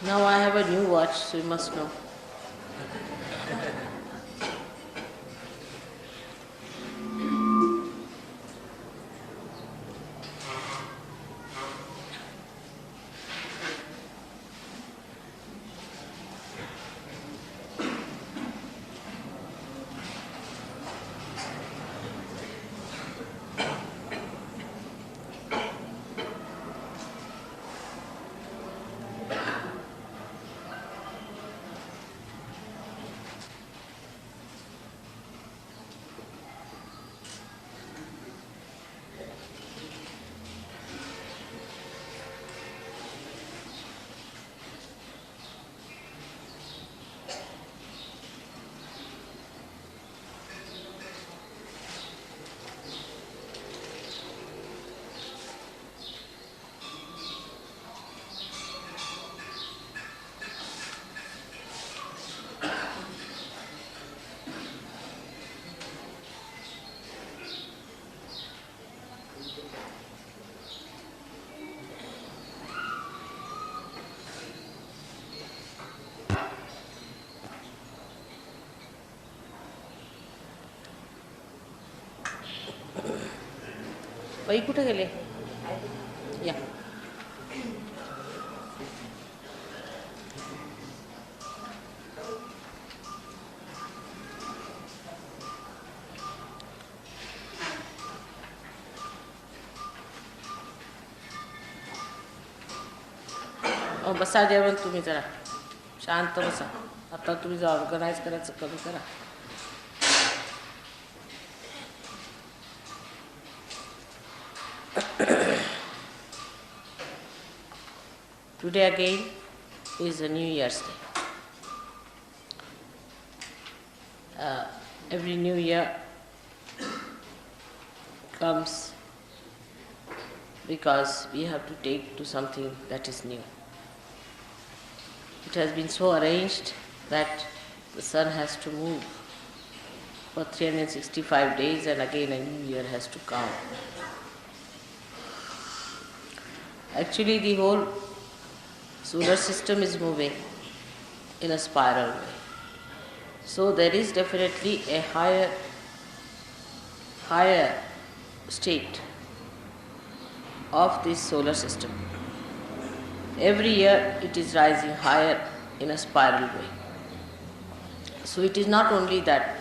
Now I have a new watch, so you must know. By कुठे गेले? या. बसा जेवण तुम्ही जरा शांत बसा. आता तुम्ही जर ऑर्गनाईज करायचं कमी करा. Today again is a New Year's Day. Every New Year comes because we have to take to something that is new. It has been so arranged that the sun has to move for 365 days and again a new year has to come. Actually, the whole solar system is moving in a spiral way. So there is definitely a higher state of this solar system. Every year it is rising higher in a spiral way. So it is not only that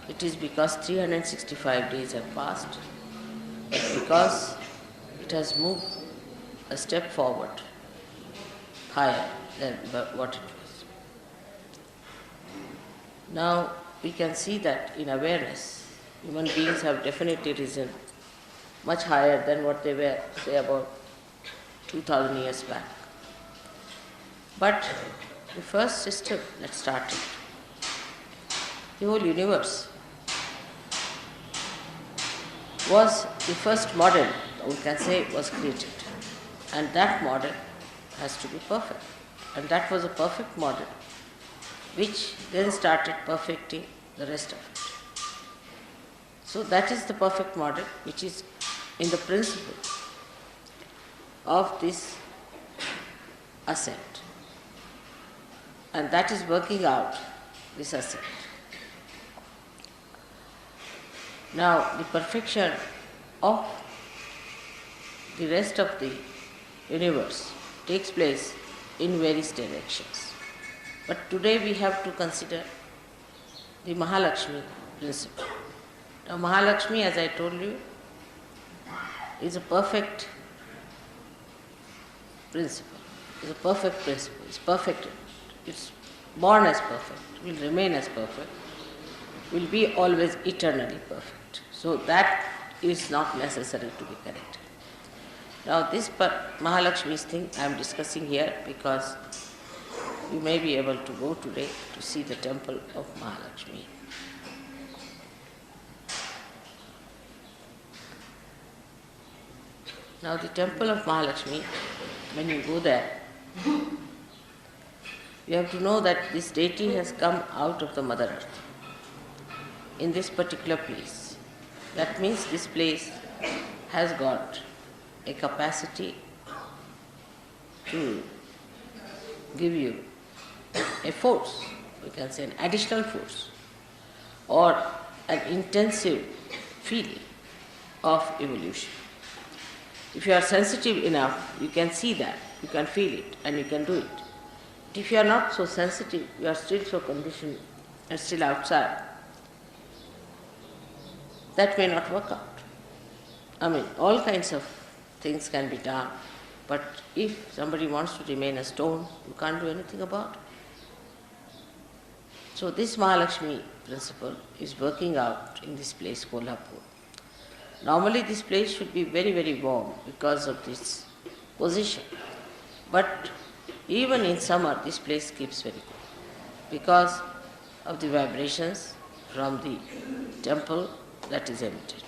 it is because 365 days have passed, but because it has moved a step forward, higher than what it was. Now we can see that in awareness, human beings have definitely risen much higher than what they were, say, about 2000 years back. But the first system that started, the whole universe, was the first model, we can say, was created. And that model has to be perfect. And that was a perfect model, which then started perfecting the rest of it. So that is the perfect model, which is in the principle of this ascent. And that is working out this ascent. Now, the perfection of the rest of the universe takes place in various directions. But today we have to consider the Mahalakshmi principle. Now, Mahalakshmi, as I told you, is a perfect principle. It's a perfect principle. It's perfect. It's born as perfect, will remain as perfect, will be always eternally perfect. So that is not necessary to be corrected. Now this Mahalakshmi's thing I am discussing here because you may be able to go today to see the temple of Mahalakshmi. Now the temple of Mahalakshmi, when you go there, you have to know that this deity has come out of the Mother Earth in this particular place. That means this place has got a capacity to give you a force, we can say an additional force, or an intensive feeling of evolution. If you are sensitive enough, you can see that, you can feel it, and you can do it. But if you are not so sensitive, you are still so conditioned and still outside, that may not work out. I mean, all kinds of things can be done, but if somebody wants to remain a stone, you can't do anything about it. So this Mahalakshmi principle is working out in this place, Kolhapur. Normally this place should be very, very warm because of this position. But even in summer, this place keeps very cool because of the vibrations from the temple that is emitted.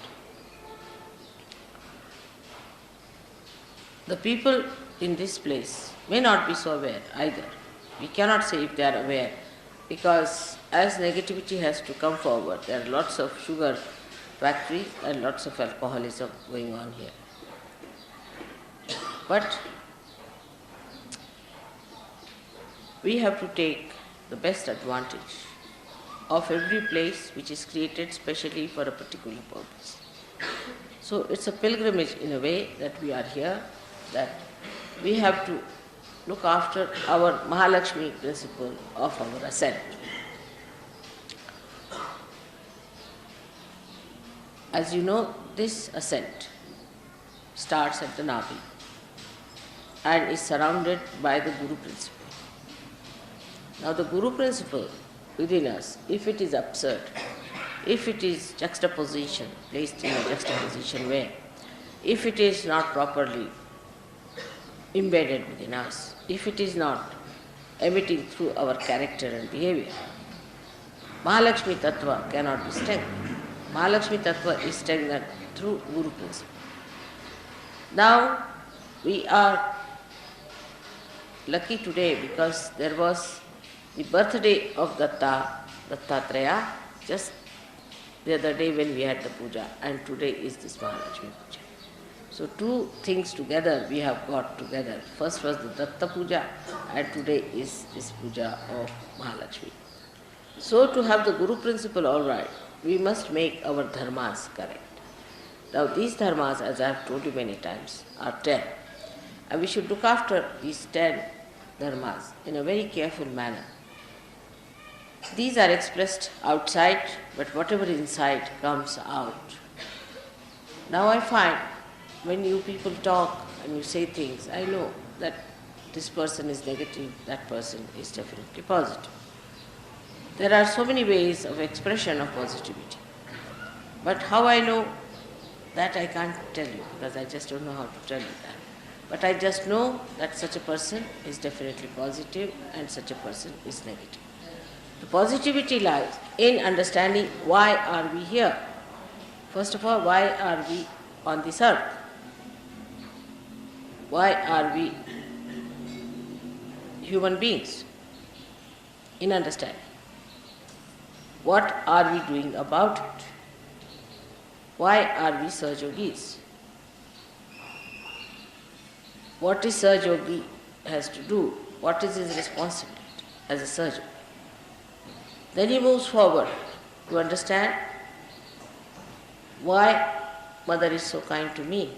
The people in this place may not be so aware either. We cannot say if they are aware, because as negativity has to come forward, there are lots of sugar factories and lots of alcoholism going on here. But we have to take the best advantage of every place which is created specially for a particular purpose. So it's a pilgrimage in a way that we are here, that we have to look after our Mahalakshmi principle of our ascent. As you know, this ascent starts at the Nabi and is surrounded by the Guru principle. Now the Guru principle within us, if it is absurd, if it is juxtaposition, placed in a juxtaposition way, if it is not properly embedded within us, if it is not emitting through our character and behavior, Mahalakshmi Tattva cannot be strengthened. Mahalakshmi Tattva is strengthened through Guru principle. Now we are lucky today because there was the birthday of Dattatreya, just the other day when we had the puja, and today is this Mahalakshmi puja. So two things together we have got together. First was the Datta puja and today is this puja of Mahalakshmi. So to have the Guru principle all right, we must make our dharmas correct. Now these dharmas, as I have told you many times, are 10. And we should look after these 10 dharmas in a very careful manner. These are expressed outside, but whatever is inside comes out. Now I find when you people talk and you say things, I know that this person is negative, that person is definitely positive. There are so many ways of expression of positivity. But how I know that I can't tell you, because I just don't know how to tell you that. But I just know that such a person is definitely positive and such a person is negative. The positivity lies in understanding why are we here. First of all, why are we on this earth? Why are we human beings? In understanding. What are we doing about it? Why are we Saj Yogis? What is Saj Yogi has to do? What is his responsibility as a Saj Yogi? Then he moves forward to understand why Mother is so kind to me.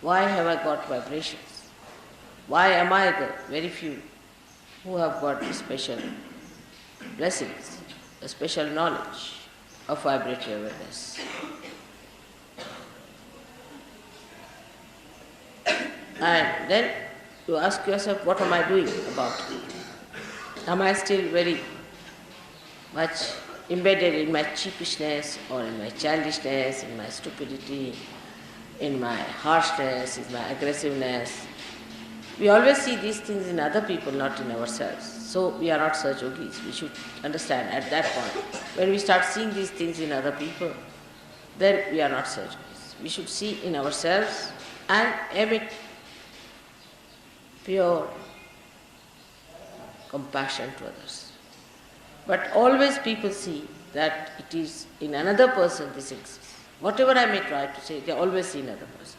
Why have I got vibrations? Why am I the very few who have got special blessings, a special knowledge of vibratory awareness? And then you ask yourself, what am I doing about it? Am I still very much embedded in my cheapishness or in my childishness, in my stupidity, in my harshness, in my aggressiveness? We always see these things in other people, not in ourselves. So we are not Saj Yogis. We should understand at that point, when we start seeing these things in other people, then we are not Saj Yogis. We should see in ourselves and emit pure compassion to others. But always people see that it is in another person this exists. Whatever I may try to say, they always see another person.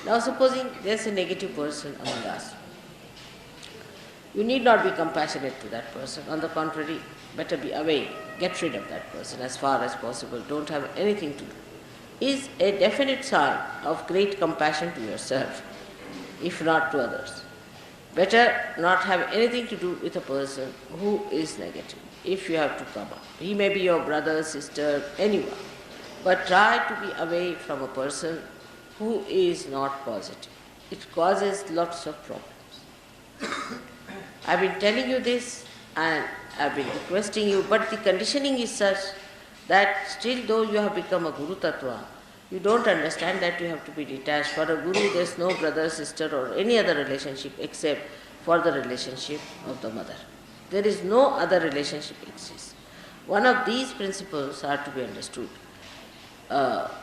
Now supposing there is a negative person among us. You need not be compassionate to that person. On the contrary, better be away. Get rid of that person as far as possible. Don't have anything to do. Is a definite sign of great compassion to yourself, if not to others. Better not have anything to do with a person who is negative, if you have to come up. He may be your brother, sister, anyone. But try to be away from a person who is not positive. It causes lots of problems. I've been telling you this and I've been requesting you, but the conditioning is such that still though you have become a Guru Tattva, you don't understand that you have to be detached. For a Guru there is no brother, sister or any other relationship except for the relationship of the mother. There is no other relationship exists. One of these principles are to be understood.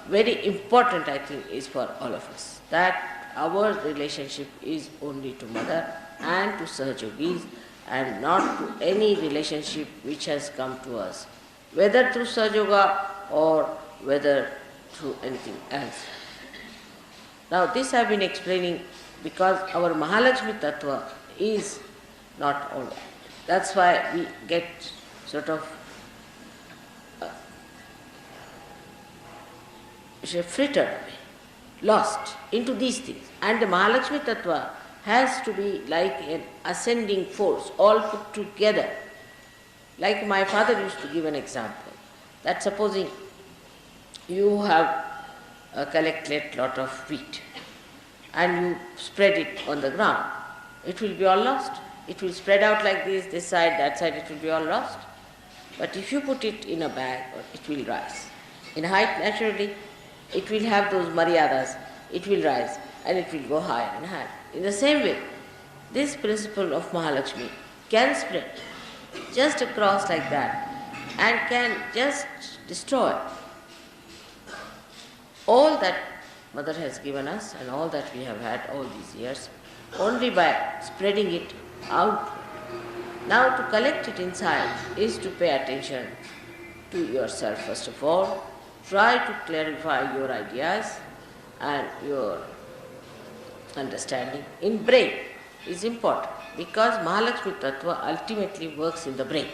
Very important, I think, is for all of us, that our relationship is only to mother and to Sahajogis and not to any relationship which has come to us, whether through Sahajoga or whether through anything else. Now this I have been explaining because our Mahalakshmi Tattva is not all that. That's why we get sort of frittered away, lost into these things. And the Mahalakshmi Tattva has to be like an ascending force, all put together. Like my father used to give an example, that supposing you have collected lot of wheat and you spread it on the ground, it will be all lost. It will spread out like this side, that side, it will be all lost. But if you put it in a bag, it will rise. In height, naturally, it will have those maryadas, it will rise and it will go higher and higher. In the same way, this principle of Mahalakshmi can spread just across like that and can just destroy all that Mother has given us and all that we have had all these years, only by spreading it out. Now to collect it inside is to pay attention to yourself first of all. Try to clarify your ideas and your understanding in brain is important, because Mahalakshmi Tattva ultimately works in the brain.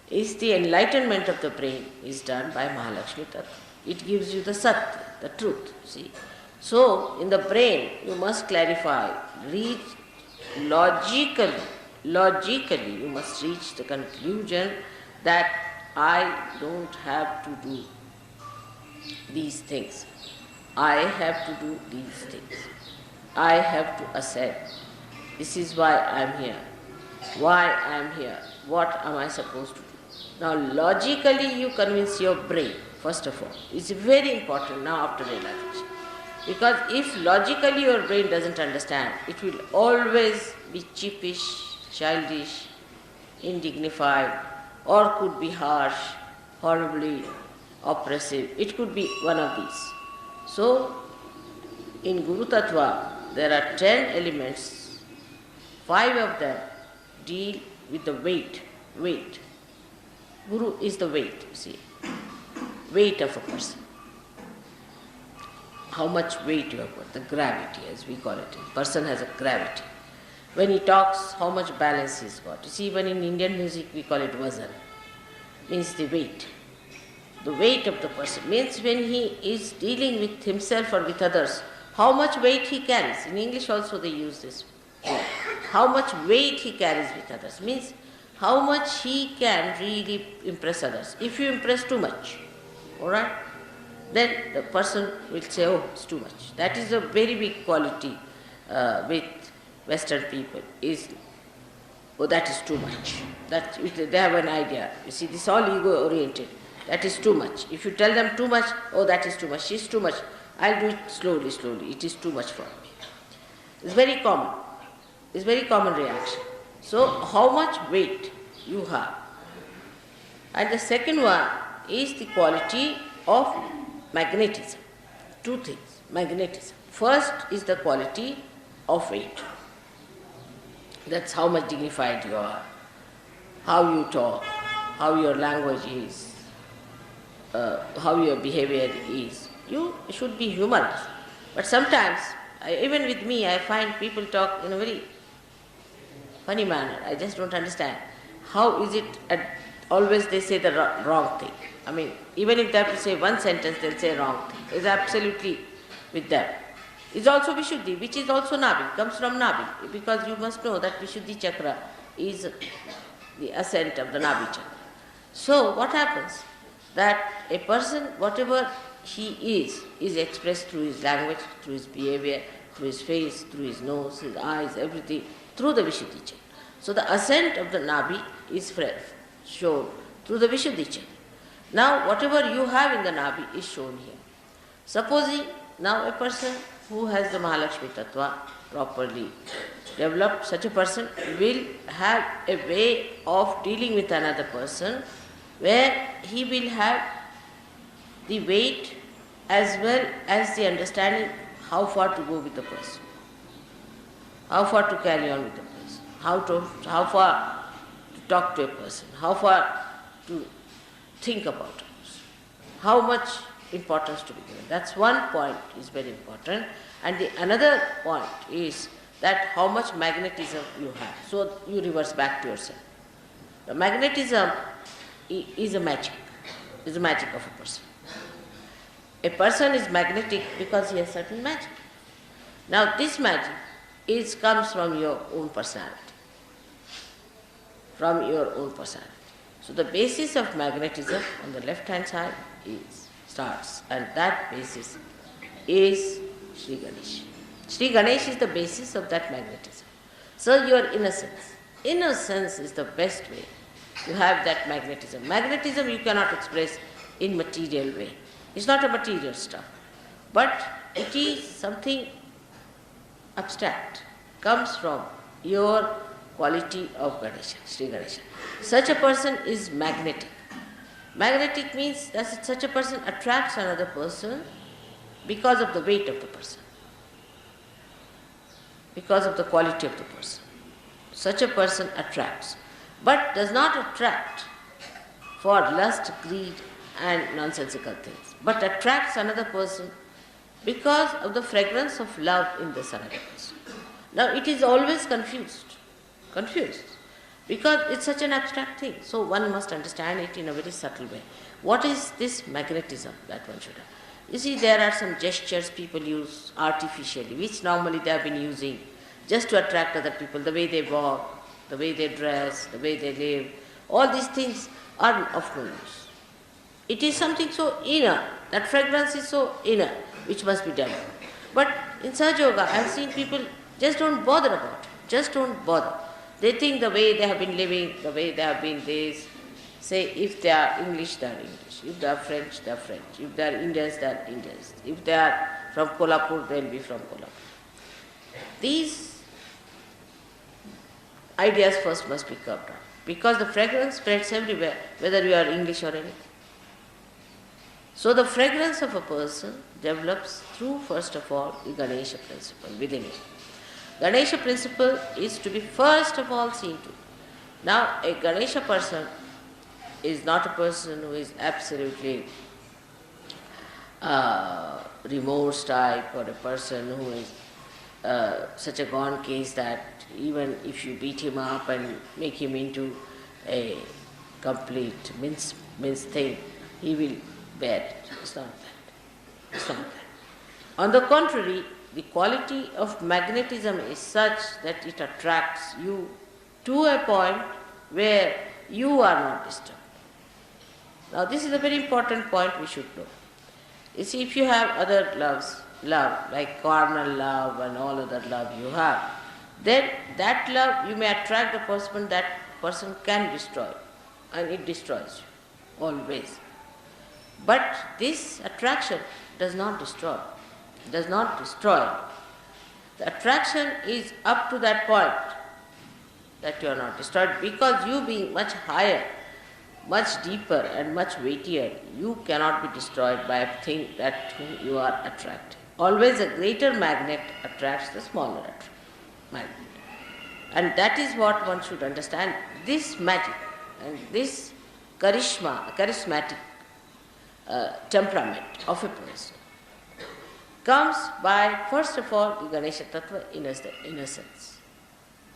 Is the enlightenment of the brain is done by Mahalakshmi Tattva. It gives you the Satya, the truth, see. So, in the brain, you must clarify, reach logically, you must reach the conclusion that I don't have to do these things. I have to do these things. I have to accept. This is why I am here. Why I am here. What am I supposed to do? Now, logically, you convince your brain, first of all. It's very important now after realization. Because if logically your brain doesn't understand, it will always be cheapish, childish, indignified, or could be harsh, horribly oppressive. It could be one of these. So, in Guru Tattva, there are 10 elements. 5 of them deal with the weight. Guru is the weight, you see. Weight of a person. How much weight you have got, the gravity as we call it. A person has a gravity. When he talks, how much balance he's got. You see, even in Indian music we call it vazan. Means the weight. The weight of the person means when he is dealing with himself or with others, how much weight he carries. In English also they use this word. How much weight he carries with others means how much he can really impress others. If you impress too much, alright, then the person will say, oh, it's too much. That is a very big quality with Western people, is, oh, that is too much. That they have an idea. You see, this is all ego-oriented. That is too much. If you tell them too much, oh, that is too much, she's too much. I'll do it slowly. It is too much for me. It's very common. It's very common reaction. So, how much weight you have. And the second one is the quality of magnetism. 2 things, magnetism. First is the quality of weight. That's how much dignified you are, how you talk, how your language is, how your behavior is. You should be humorous. But sometimes, even with me, I find people talk in a very funny manner. I just don't understand. How is it always they say the wrong thing? I mean, even if they have to say one sentence, they'll say wrong thing. It's absolutely with them. It's also Vishuddhi, which is also Nabi, comes from Nabi, because you must know that Vishuddhi chakra is the ascent of the Nabi chakra. So what happens? That a person, whatever he is expressed through his language, through his behavior, through his face, through his nose, his eyes, everything, through the Vishuddhi chakra. So the ascent of the Nabi is shown through the Vishuddhi chakra. Now whatever you have in the Nabi is shown here. Supposing now a person who has the Mahalakshmi Tattva properly developed, such a person will have a way of dealing with another person where he will have the weight as well as the understanding how far to go with the person, how far to carry on with the person, how far to talk to a person, how far to think about a person, how much importance to be given. That's one point is very important. And the another point is that how much magnetism you have. So you reverse back to yourself. The magnetism is a magic of a person. A person is magnetic because he has certain magic. Now this magic comes from your own personality. From your own personality. So the basis of magnetism on the left hand side starts, and that basis is Sri Ganesh. Sri Ganesh is the basis of that magnetism. So your innocence. Innocence is the best way to have that magnetism. Magnetism you cannot express in material way. It's not a material stuff. But it is something abstract. Comes from your quality of Ganesha, Sri Ganesha. Such a person is magnetic. Magnetic means that such a person attracts another person because of the weight of the person, because of the quality of the person. Such a person attracts, but does not attract for lust, greed and nonsensical things, but attracts another person because of the fragrance of love in this another person. Now it is always confused, because it's such an abstract thing. So one must understand it in a very subtle way. What is this magnetism that one should have? You see, there are some gestures people use artificially, which normally they have been using just to attract other people, the way they walk, the way they dress, the way they live. All these things are of no use. It is something so inner, that fragrance is so inner, which must be done. But in Sahaja Yoga, I have seen people just don't bother about it, just don't bother. They think the way they have been living, the way they have been this. Say, if they are English, they are English. If they are French, they are French. If they are Indians, they are Indians. If they are from Kolhapur, they will be from Kolhapur. These ideas first must be curbed down, because the fragrance spreads everywhere, whether you are English or anything. So the fragrance of a person develops through, first of all, the Ganesha principle within it. Ganesha principle is to be first of all seen to. Now, a Ganesha person is not a person who is absolutely remorse type, or a person who is such a gone case that even if you beat him up and make him into a complete mince thing, he will bear it. It's not that. It's not that. On the contrary, the quality of magnetism is such that it attracts you to a point where you are not disturbed. Now this is a very important point we should know. You see, if you have other love, like carnal love and all other love you have, then that love you may attract the person, that person can destroy, and it destroys you, always. But this attraction does not destroy. Does not destroy. The attraction is up to that point that you are not destroyed, because you being much higher, much deeper and much weightier, you cannot be destroyed by a thing that whom you are attracting. Always a greater magnet attracts the smaller magnet. And that is what one should understand. This magic and this charismatic temperament of a person comes by, first of all, the Ganesha Tattva, innocence.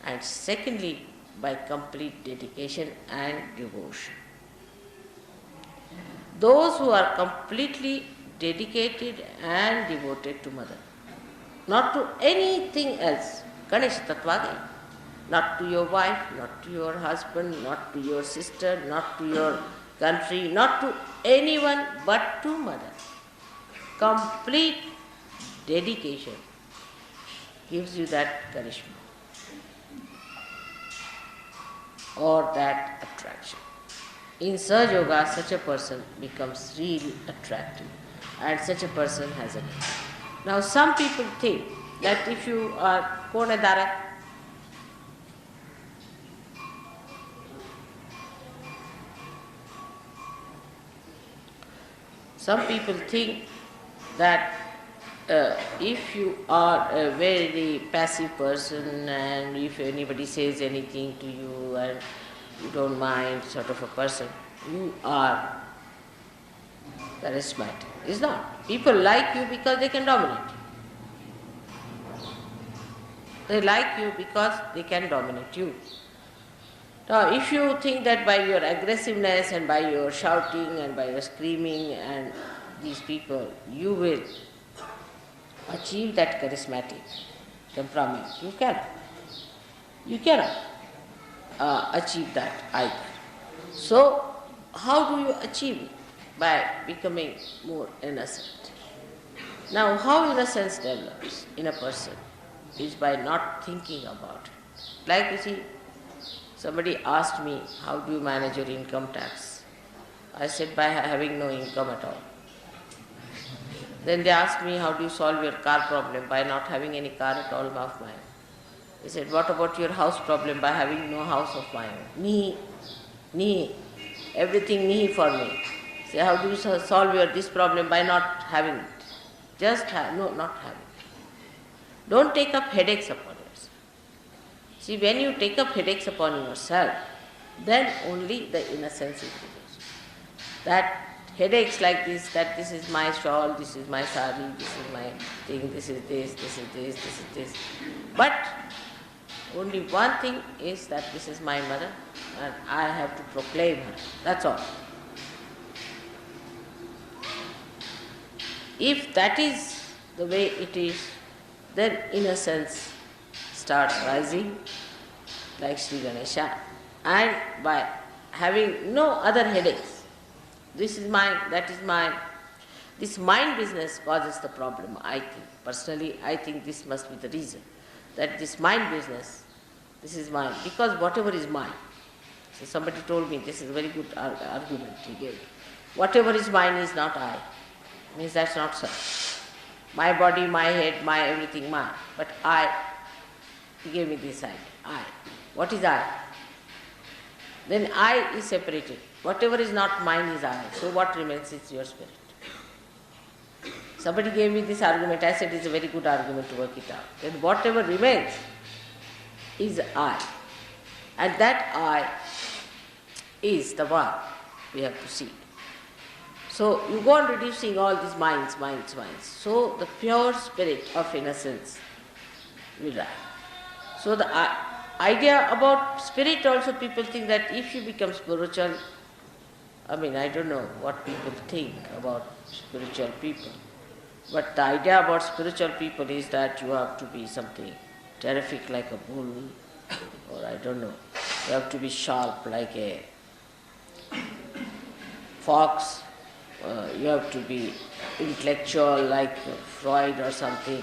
and secondly, by complete dedication and devotion. Those who are completely dedicated and devoted to Mother, not to anything else, Ganesh Tattvage, not to your wife, not to your husband, not to your sister, not to your country, not to anyone but to Mother. Complete dedication gives you that charisma or that attraction. In Sahaja Yoga, such a person becomes really attractive and such a person has a name. Now some people think that if you are Konadara, some people think that if you are a very passive person and if anybody says anything to you and you don't mind, sort of a person, you are charismatic. It's not. People like you because they can dominate you. They like you because they can dominate you. Now, if you think that by your aggressiveness and by your shouting and by your screaming and these people, you will achieve that charismatic temperament, you cannot. You cannot achieve that either. So, how do you achieve it? By becoming more innocent. Now, how innocence develops in a person is by not thinking about it. Like you see, somebody asked me, how do you manage your income tax? I said, by having no income at all. Then they asked me, how do you solve your car problem? By not having any car at all of mine. They said, what about your house problem? By having no house of my own. Nihi, everything nihi for me. Say, how do you solve this problem? By not having it. Just not having it. Don't take up headaches upon yourself. See, when you take up headaches upon yourself, then only the innocence is reduced. That headaches like this, that this is my shawl, this is my sari, this is my thing, this is this, this is this, this is this. But only one thing is that this is my mother and I have to proclaim her. That's all. If that is the way it is, then innocence starts rising like Sri Ganesha, and by having no other headaches. This is mine, that is mine. This mind business causes the problem, I think. Personally, I think this must be the reason. That this mind business, this is mine. Because whatever is mine. So somebody told me, this is a very good argument he gave. Whatever is mine is not I. Means that's not so. My body, my head, my everything, mine. But I, he gave me this idea. I. What is I? Then I is separated. Whatever is not mine is I. So what remains is your spirit. Somebody gave me this argument. I said it's a very good argument to work it out. Then whatever remains is I. And that I is the one we have to see. So you go on reducing all these minds. So the pure spirit of innocence will rise. So the idea about spirit also, people think that if you become spiritual, I don't know what people think about spiritual people. But the idea about spiritual people is that you have to be something terrific like a bull, or I don't know, you have to be sharp like a fox, you have to be intellectual like Freud or something.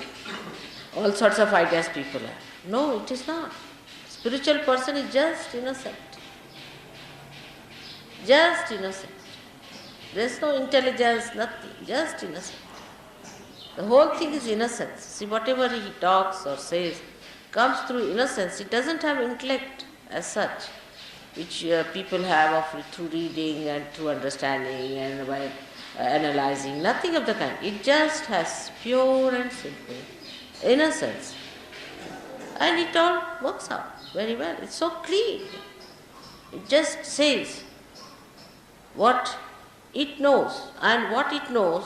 All sorts of ideas people have. No, it is not. Spiritual person is just innocent. Just innocent. There is no intelligence, nothing, just innocent. The whole thing is innocence. See, whatever he talks or says comes through innocence. It doesn't have intellect as such, which people have through reading and through understanding and by analyzing. Nothing of the kind. It just has pure and simple innocence. And it all works out very well. It's so clean. It just says what it knows, and what it knows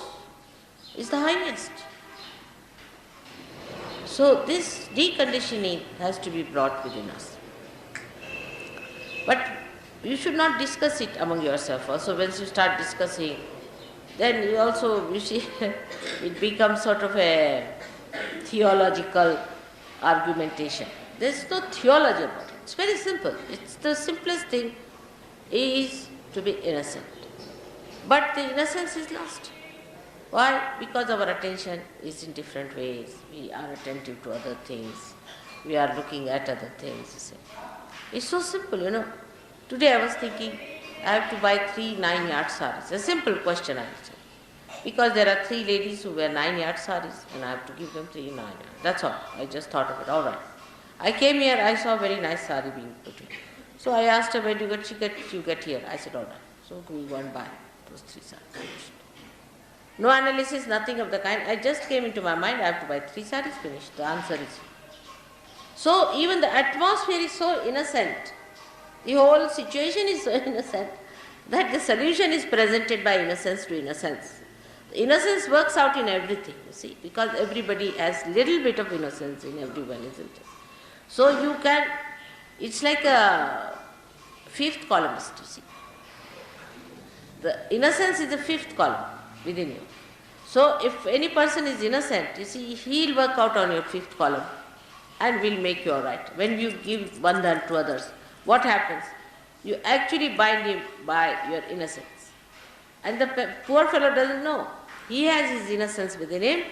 is the highest. So this deconditioning has to be brought within us. But you should not discuss it among yourself. Also, once you start discussing, then you see, it becomes sort of a theological argumentation. There is no theology about it. It's very simple. It's the simplest thing is to be innocent. But the innocence is lost. Why? Because our attention is in different ways. We are attentive to other things. We are looking at other things. You see. It's so simple, Today I was thinking, I have to buy 3 9-yard saris. A simple question I would say. Because there are 3 ladies who wear 9-yard saris and I have to give them 3 9-yard. That's all. I just thought of it. All right. I came here, I saw a very nice sari being put in. So I asked her, where do you get? She you get here. I said, all right. So we go and buy those 3 saris. No analysis, nothing of the kind. I just came into my mind, I have to buy 3 saris, finished. The answer is. So even the atmosphere is so innocent. The whole situation is so innocent that the solution is presented by innocence to innocence. The innocence works out in everything, you see, because everybody has little bit of innocence in everyone, isn't it? So you can, it's like a 5th columnist, you see. The innocence is the 5th column within you. So if any person is innocent, you see, he'll work out on your 5th column and will make you alright. When you give bandhan to others, what happens? You actually bind him by your innocence. And the poor fellow doesn't know. He has his innocence within him.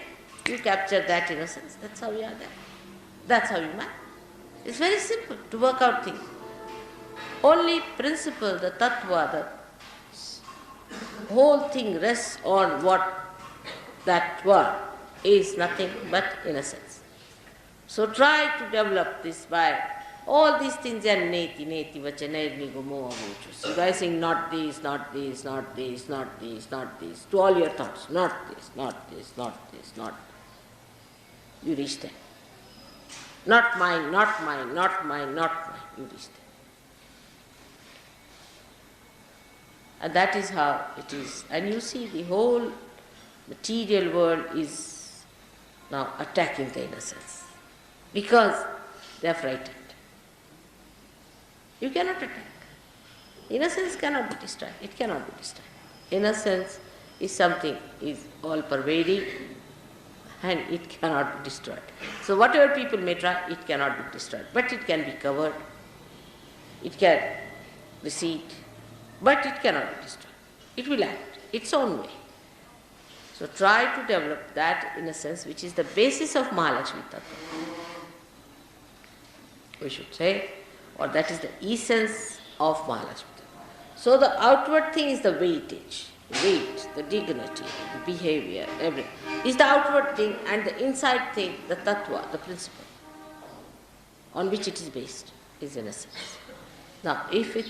You capture that innocence. That's how you are there. That's how you manage. It's very simple to work out things. Only principle, the tattva, the whole thing rests on what that word is nothing but innocence. So try to develop this by all these things are neti, vachanai, nigumo, avuchus. By saying not this, not this, not this, not this, not this, to all your thoughts, not this, not this, not this, not this. You reach there. Not mine, not mine, not mine, not mine. You reach there. And that is how it is. And you see the whole material world is now attacking the innocence because they are frightened. You cannot attack. Innocence cannot be destroyed. It cannot be destroyed. Innocence is something, is all pervading and it cannot be destroyed. So whatever people may try, it cannot be destroyed. But it can be covered. It can recede. But it cannot be destroyed. It will act its own way. So try to develop that innocence which is the basis of Mahalakshmi Tattva. We should say, or that is the essence of Mahalakshmi Tattva. So the outward thing is the weightage, the dignity, the behavior, everything. Is the outward thing, and the inside thing, the Tattva, the principle, on which it is based, is innocence. Now, if we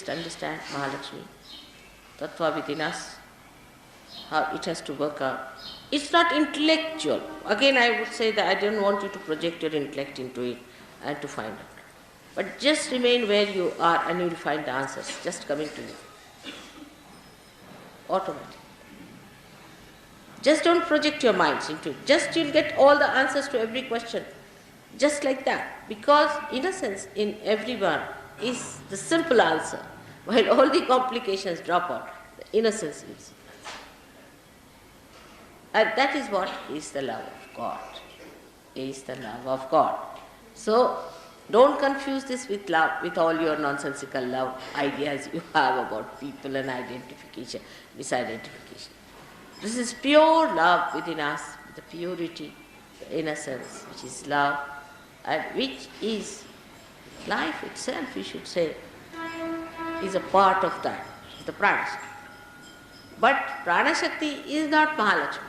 understand Mahalakshmi Tattva within us, how it has to work out. It's not intellectual. Again, I would say that I don't want you to project your intellect into it and to find out. But just remain where you are and you will find the answers just coming to you. Automatically. Just don't project your minds into it. Just you'll get all the answers to every question. Just like that. Because innocence in everyone is the simple answer. While all the complications drop out, the innocence is. And that is what is the love of God. Is the love of God. So, don't confuse this with love, with all your nonsensical love ideas you have about people and identification, misidentification. This is pure love within us, the purity, the innocence, which is love, and which is life itself, we should say, is a part of that, the Pranashakti. But Pranashakti is not Mahalakshmi.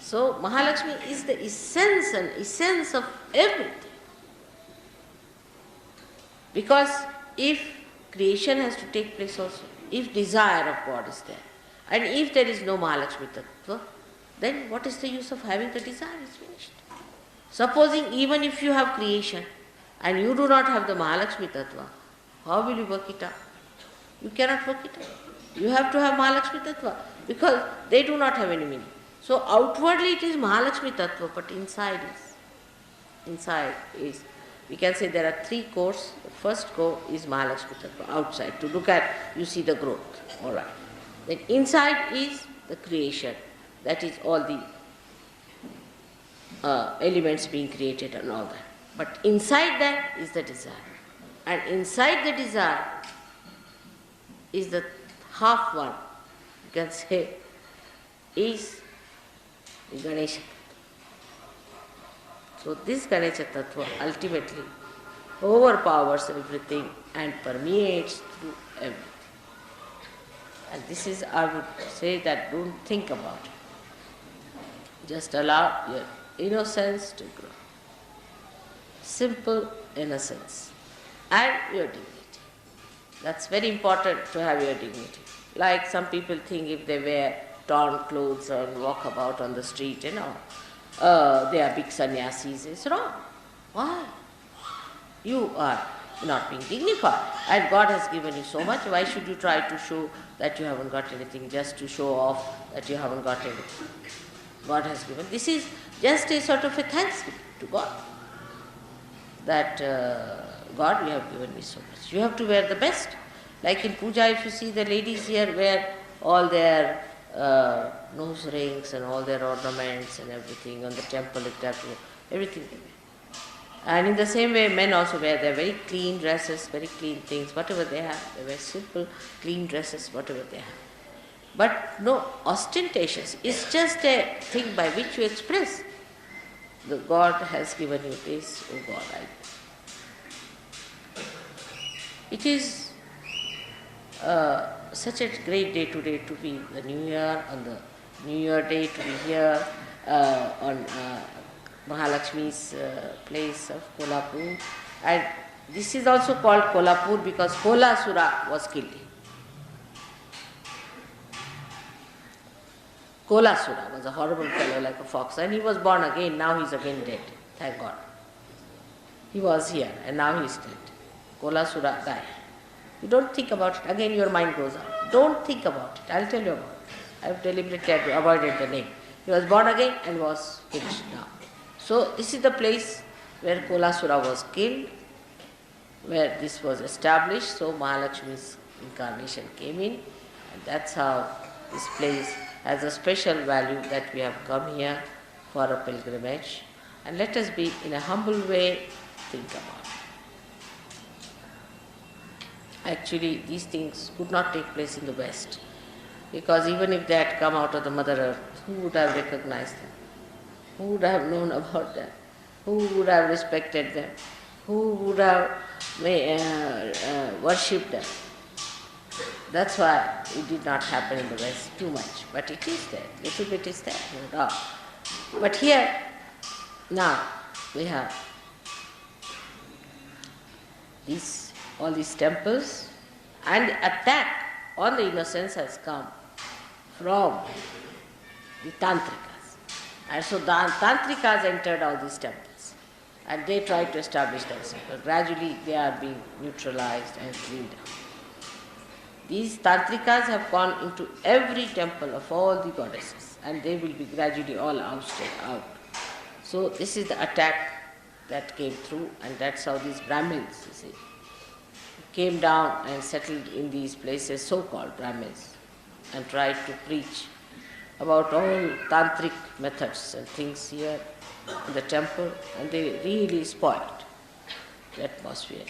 So Mahalakshmi is the essence of everything. Because if creation has to take place also, if desire of God is there, and if there is no Mahalakshmi Tattva, then what is the use of having the desire? It's finished. Supposing even if you have creation and you do not have the Mahalakshmi Tattva, how will you work it out? You cannot work it out. You have to have Mahalakshmi Tattva because they do not have any meaning. So outwardly it is Mahalakshmi Tattva, but inside is, we can say there are three cores. The first core is Mahalakshmi Tattva, outside. To look at, you see the growth. Alright. Then inside is the creation. That is all the elements being created and all that. But inside that is the desire. And inside the desire is the half one, you can say, is the Ganesha. So this Ganesha Tattva ultimately overpowers everything and permeates through everything. And this is, I would say, that don't think about it. Just allow your innocence to grow. Simple innocence. And your dignity. That's very important to have your dignity. Like some people think if they wear torn clothes and walk about on the street, they are big sannyasis. It's wrong. Why? You are not being dignified. And God has given you so much. Why should you try to show that you haven't got anything, just to show off that you haven't got anything? God has given. This is just a sort of a thanks to God. That God, you have given me so much. You have to wear the best. Like in puja, if you see the ladies here wear all their nose rings and all their ornaments and everything on the temple, everything they wear. And in the same way, men also wear their very clean dresses, very clean things, whatever they have. They wear simple, clean dresses, whatever they have. But no ostentatious. It's just a thing by which you express. The God has given you this, oh God, it is such a great day today to be the New Year, on the New Year day to be here on Mahalakshmi's place of Kolhapur. And this is also called Kolhapur because Kolasura was killed. Kolasura was a horrible fellow like a fox, and he was born again. Now he is again dead. Thank God. He was here and now he is dead. Kolasura died. You don't think about it. Again your mind goes out. Don't think about it. I'll tell you about it. I have deliberately avoided the name. He was born again and was finished now. So this is the place where Kolasura was killed, where this was established. So Mahalakshmi's incarnation came in, and that's how this place has a special value, that we have come here for a pilgrimage. And let us be, in a humble way, think about it. Actually, these things could not take place in the West, because even if they had come out of the Mother Earth, who would have recognized them? Who would have known about them? Who would have respected them? Who would have worshipped them? That's why it did not happen in the West too much. But it is there. Little bit is there, no doubt. But here, now, we have all these temples, and the attack on the innocence has come from the Tantrikas. And so the Tantrikas entered all these temples, and they tried to establish themselves. But gradually they are being neutralized and cleaned up. These Tantrikas have gone into every temple of all the goddesses, and they will be gradually all ousted out. So this is the attack that came through, and that's how these Brahmins, you see, came down and settled in these places, so-called Brahmins, and tried to preach about all tantric methods and things here in the temple, and they really spoiled the atmosphere.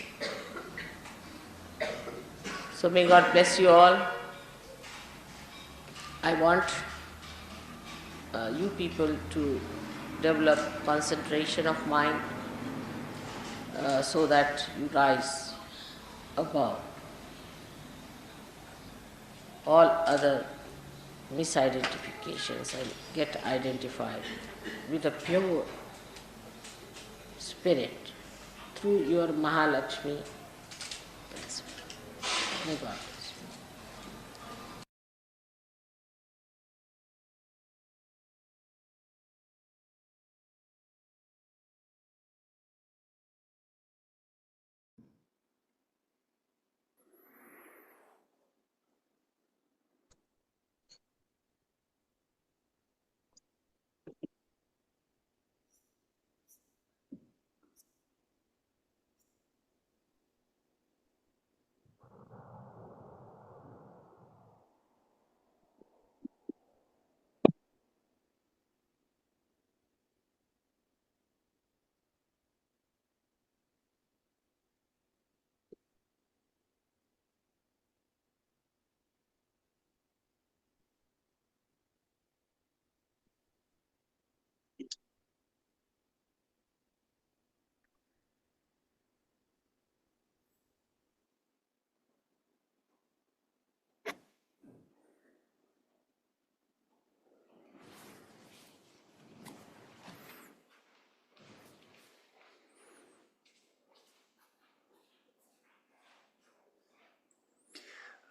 So may God bless you all. I want you people to develop concentration of mind so that you rise above all other misidentifications and get identified with a pure spirit through your Mahalakshmi principle. May God bless you.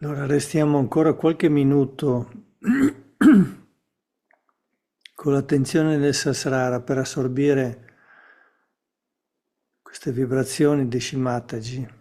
Allora restiamo ancora qualche minuto con l'attenzione del Sasrara per assorbire queste vibrazioni di Shimataji.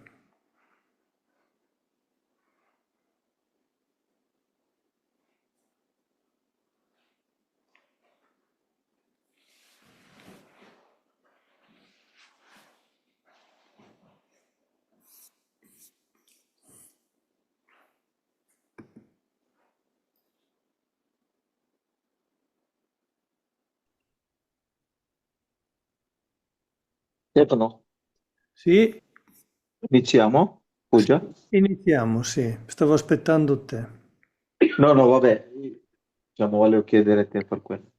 Stefano, Sì, iniziamo? Puja? iniziamo, sì. Stavo aspettando te. No, no, vabbè, diciamo, volevo chiedere te per quello.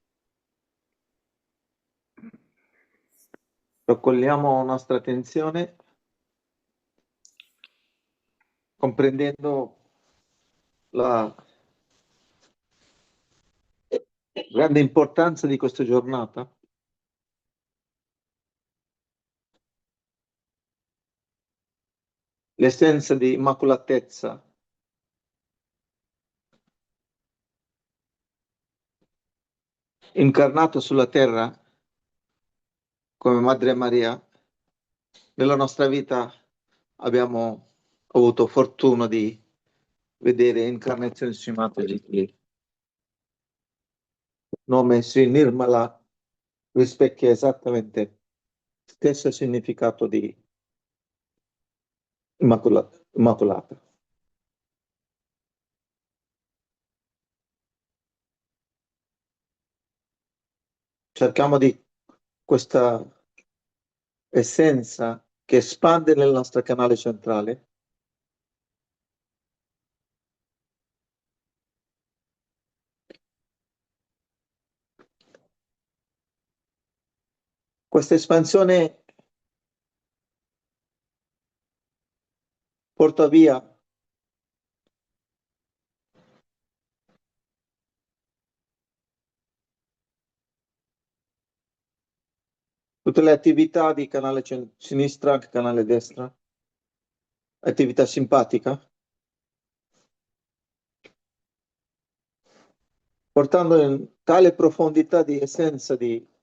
Raccogliamo nostra attenzione comprendendo la grande importanza di questa giornata, l'essenza di immacolatezza incarnato sulla terra come Madre Maria. Nella nostra vita abbiamo avuto fortuna di vedere incarnazioni sfumate di nome Sri Nirmala rispecchia esattamente il stesso significato di immacolata. Cerchiamo di questa essenza che espande nel nostro canale centrale, questa espansione porta via tutte le attività di canale sinistra, anche canale destra, attività simpatica, portando in tale profondità di essenza di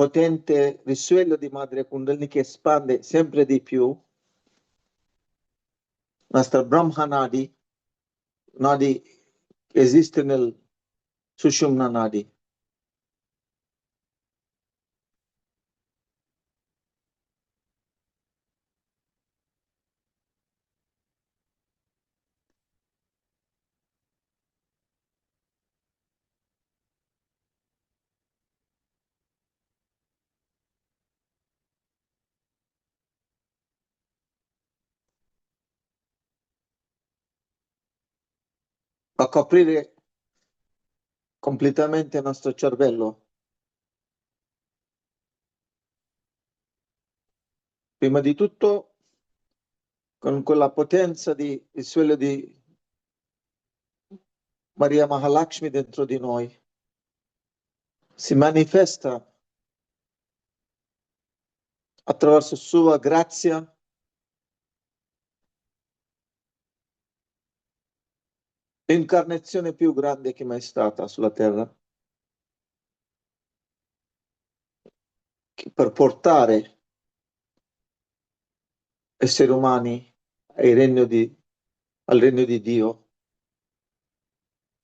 potente risveglio di Madre Kundalini che espande sempre di più nostra Brahma Nadi, Nadi che esiste nel Sushumna Nadi. A coprire completamente il nostro cervello. Prima di tutto, con quella potenza di risveglio di Maria Mahalakshmi dentro di noi, si manifesta attraverso sua grazia, l'incarnazione più grande che mai stata sulla terra, per portare esseri umani al regno di Dio,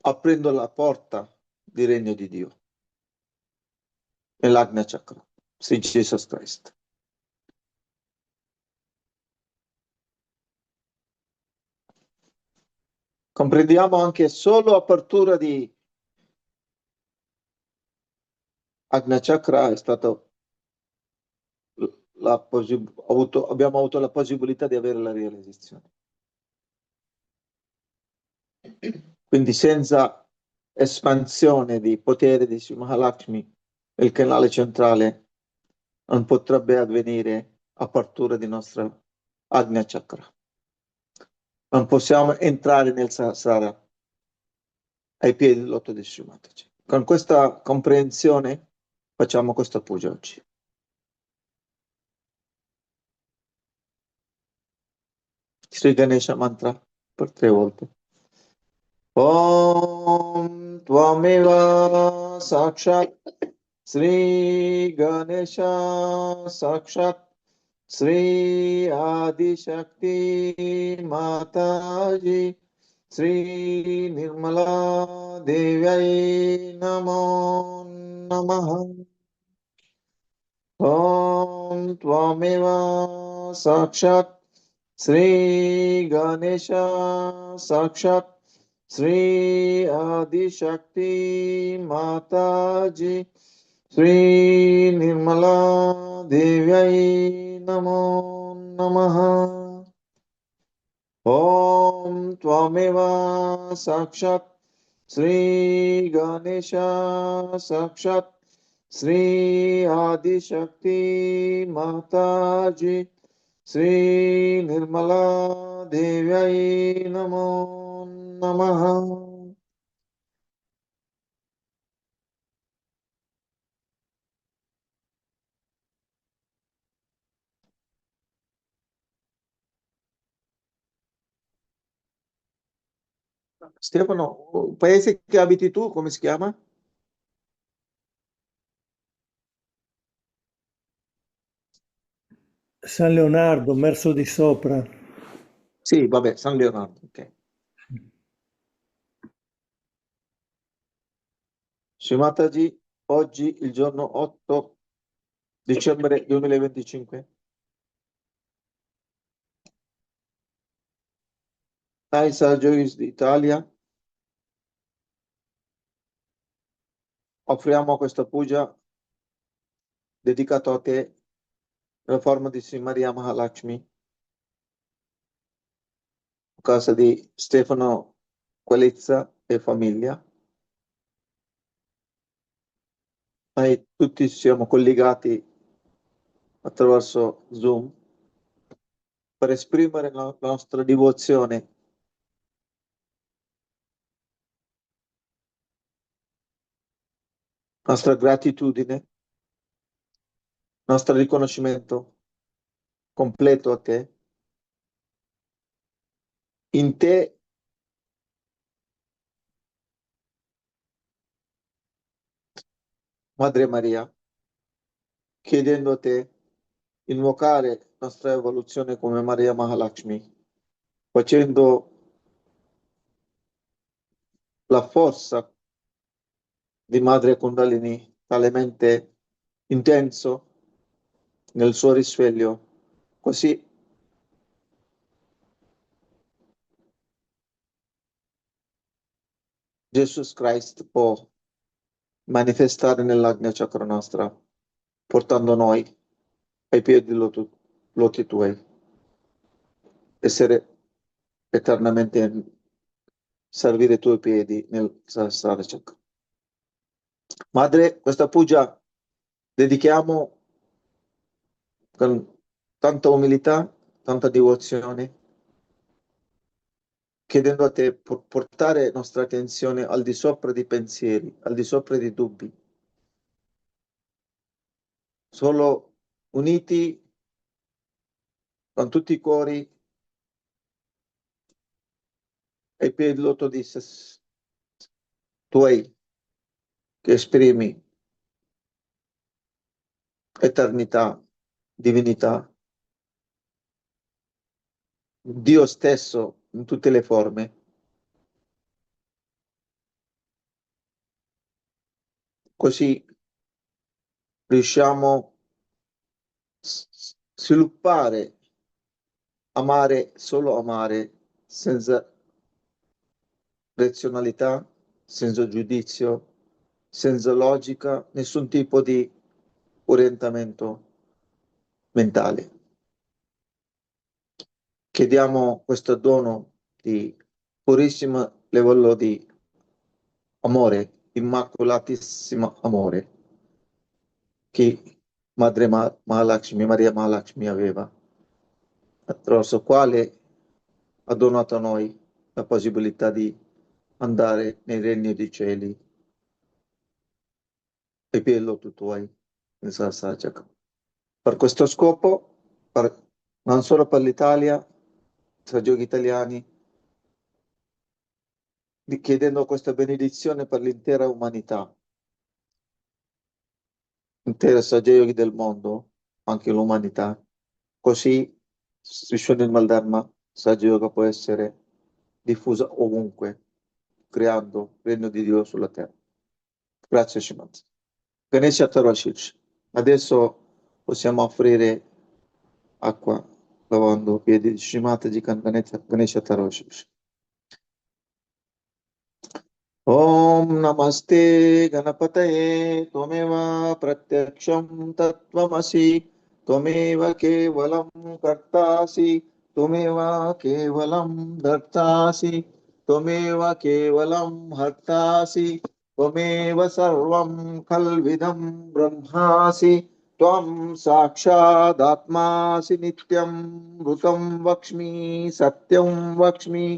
aprendo la porta del regno di Dio, nell'Agna Chakra, Sri Jesus Christ. Comprendiamo anche solo apertura di Agna Chakra è stato abbiamo avuto la possibilità di avere la realizzazione. Quindi senza espansione di potere di Sri Mahalakshmi, il canale centrale non potrebbe avvenire apertura di nostra Agnya Chakra. Non possiamo entrare nel Sahasrara ai piedi del loto di Sri Mataji. Con questa comprensione facciamo questa puja oggi. Sri Ganesha mantra per 3 volte. Om Tvameva Sakshat Sri Ganesha Sakshat Sri Adi Shakti Mataji Sri Nirmala Devyai Namo Namaha. Om Tvameva Sakshat Sri Ganesha Sakshat Sri Adi Shakti Mataji Sri Nirmala Devyai Namo Namaha. Om Tvameva Sakshat Sri Ganesha Sakshat Sri Adi Shakti Mataji Sri Nirmala Devyai Namo Namaha. Stefano, il paese che abiti tu, come si chiama? San Leonardo, Merso di Sopra. Sì, vabbè, San Leonardo. Ok. Shrimataji, oggi il giorno 8 dicembre 2025. Ai Saggios d'Italia, offriamo questa puja dedicato a te nella forma di Sri Maria Mahalakshmi, a casa di Stefano Qualizza e famiglia. Noi tutti siamo collegati attraverso Zoom per esprimere la nostra devozione, nostra gratitudine, nostro riconoscimento completo a te. In te, Madre Maria, chiedendo a te di invocare nostra evoluzione come Maria Mahalakshmi, facendo la forza di Madre Kundalini talemente intenso nel suo risveglio, così Gesù Cristo può manifestare nell'Agnya Chakra nostra, portando noi ai piedi loti tuoi, essere eternamente servire i tuoi piedi nel Sahasrara Chakra. Madre, questa puja dedichiamo con tanta umiltà, tanta devozione, chiedendo a te portare nostra attenzione al di sopra di pensieri, al di sopra di dubbi, solo uniti con tutti i cuori ai piedi loto di tuoi, che esprimi eternità, divinità, Dio stesso in tutte le forme, così riusciamo a sviluppare, amare, solo amare, senza razionalità, senza giudizio, senza logica, nessun tipo di orientamento mentale. Chiediamo questo dono di purissimo livello di amore, immacolatissimo amore, che Madre Mahalakshmi, Maria Mahalakshmi aveva, attraverso il quale ha donato a noi la possibilità di andare nei regni dei cieli e bello tu tuoi, in Sasajaka. Per questo scopo, non solo per l'Italia, Saggiogi italiani, chiedendo questa benedizione per l'intera umanità, intera Saggiogi del mondo, anche l'umanità. Così, striscione il Maldharma, Saggio Yoga può essere diffusa ovunque, creando il regno di Dio sulla terra. Grazie, Shimat. Ganesha Tarashish. Adesso possiamo offrire acqua lavando i piedi di Shimat di Ganesha Tarashish. ॐ नमस्ते गणपतये त्वमेव प्रत्यक्षं तत्त्वमसि त्वमेव केवलं कर्तासि त्वमेव केवलं धर्तासि त्वमेव केवलं हर्तासि त्वमेव सर्वं खल्विदं ब्रह्मासि त्वं साक्षादात्मासि नित्यं मृतं वक्ष्मि सत्यं वक्ष्मि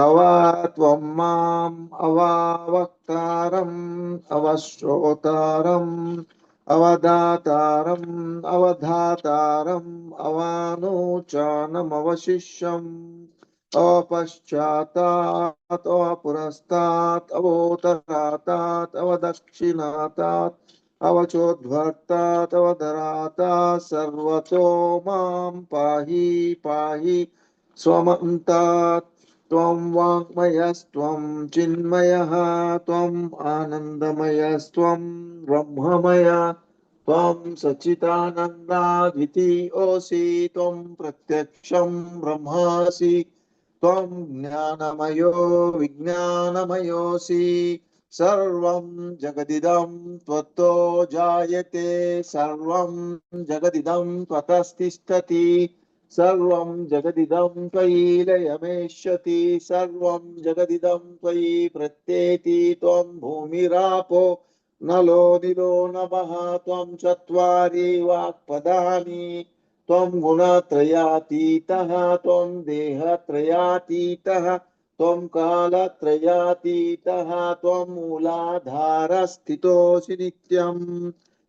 अवात्वं माम् अवावक्तारम् अवश्रोतारम् अवदातारम् अवधातारम् अवानोचानमवशिष्यम् अपश्चातात् अपुरस्तात् अवोत्तरातात् अवदक्षिणातात् अवचोद्भर्तात् अवधरातात् सर्वतो मां पाहि पाहि स्वमन्तात् त्वं वाङ्मयस्त्वं चिन्मयः त्वम् आनन्दमयस्त्वं ब्रह्ममय त्वं सच्चिदानन्दाद्वितीयोऽसि त्वं प्रत्यक्षं ब्रह्मासि त्वं ज्ञानमयो विज्ञानमयोऽसि सर्वं जगदिदं त्वत्तो जायते सर्वं जगदिदं त्वतस्तिष्ठति सर्वं जगदिदं त्वयि लयमेष्यति सर्वं जगदिदं त्वयि प्रत्येति त्वं भूमिरापो नलो निलो नभः त्वं चत्वारि वाक्पदानि त्वं गुणत्रयातीतः त्वं देहत्रयातीतः त्वं कालत्रयातीतः त्वं मूलाधारस्थितोऽसि नित्यम्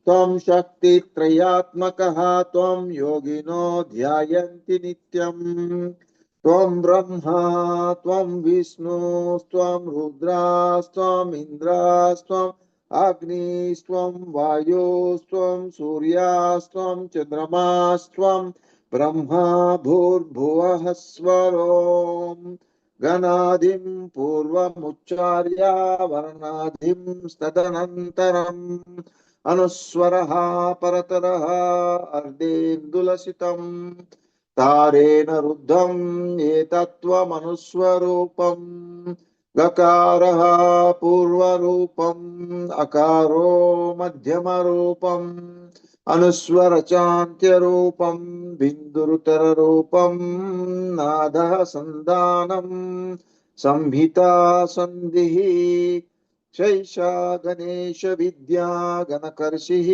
त्वं शक्तित्रयात्मकः त्वं योगिनो ध्यायन्ति नित्यम् त्वं ब्रह्मा त्वं विष्णुस्त्वं रुद्रास्त्वम् इन्द्रास्त्वम् अग्निस्त्वं वायुस्त्वं सूर्यास्त्वं चन्द्रमास्त्वं ब्रह्मा भूर्भुवः स्वरों गणादिं पूर्वमुच्चार्य वर्णादिं तदनन्तरम् अनुस्वरः परतरः अर्धेन्दुलसितं तारेण रुद्धम् एतत्त्वमनुस्वरूपम् गकारः पूर्वरूपम् अकारो मध्यमरूपम् अनुस्वरचान्त्यरूपम् बिन्दुरुतररूपम् नादः सन्धानम् संहिता सन्धिः शैषा गणेश विद्या गणकर्षिः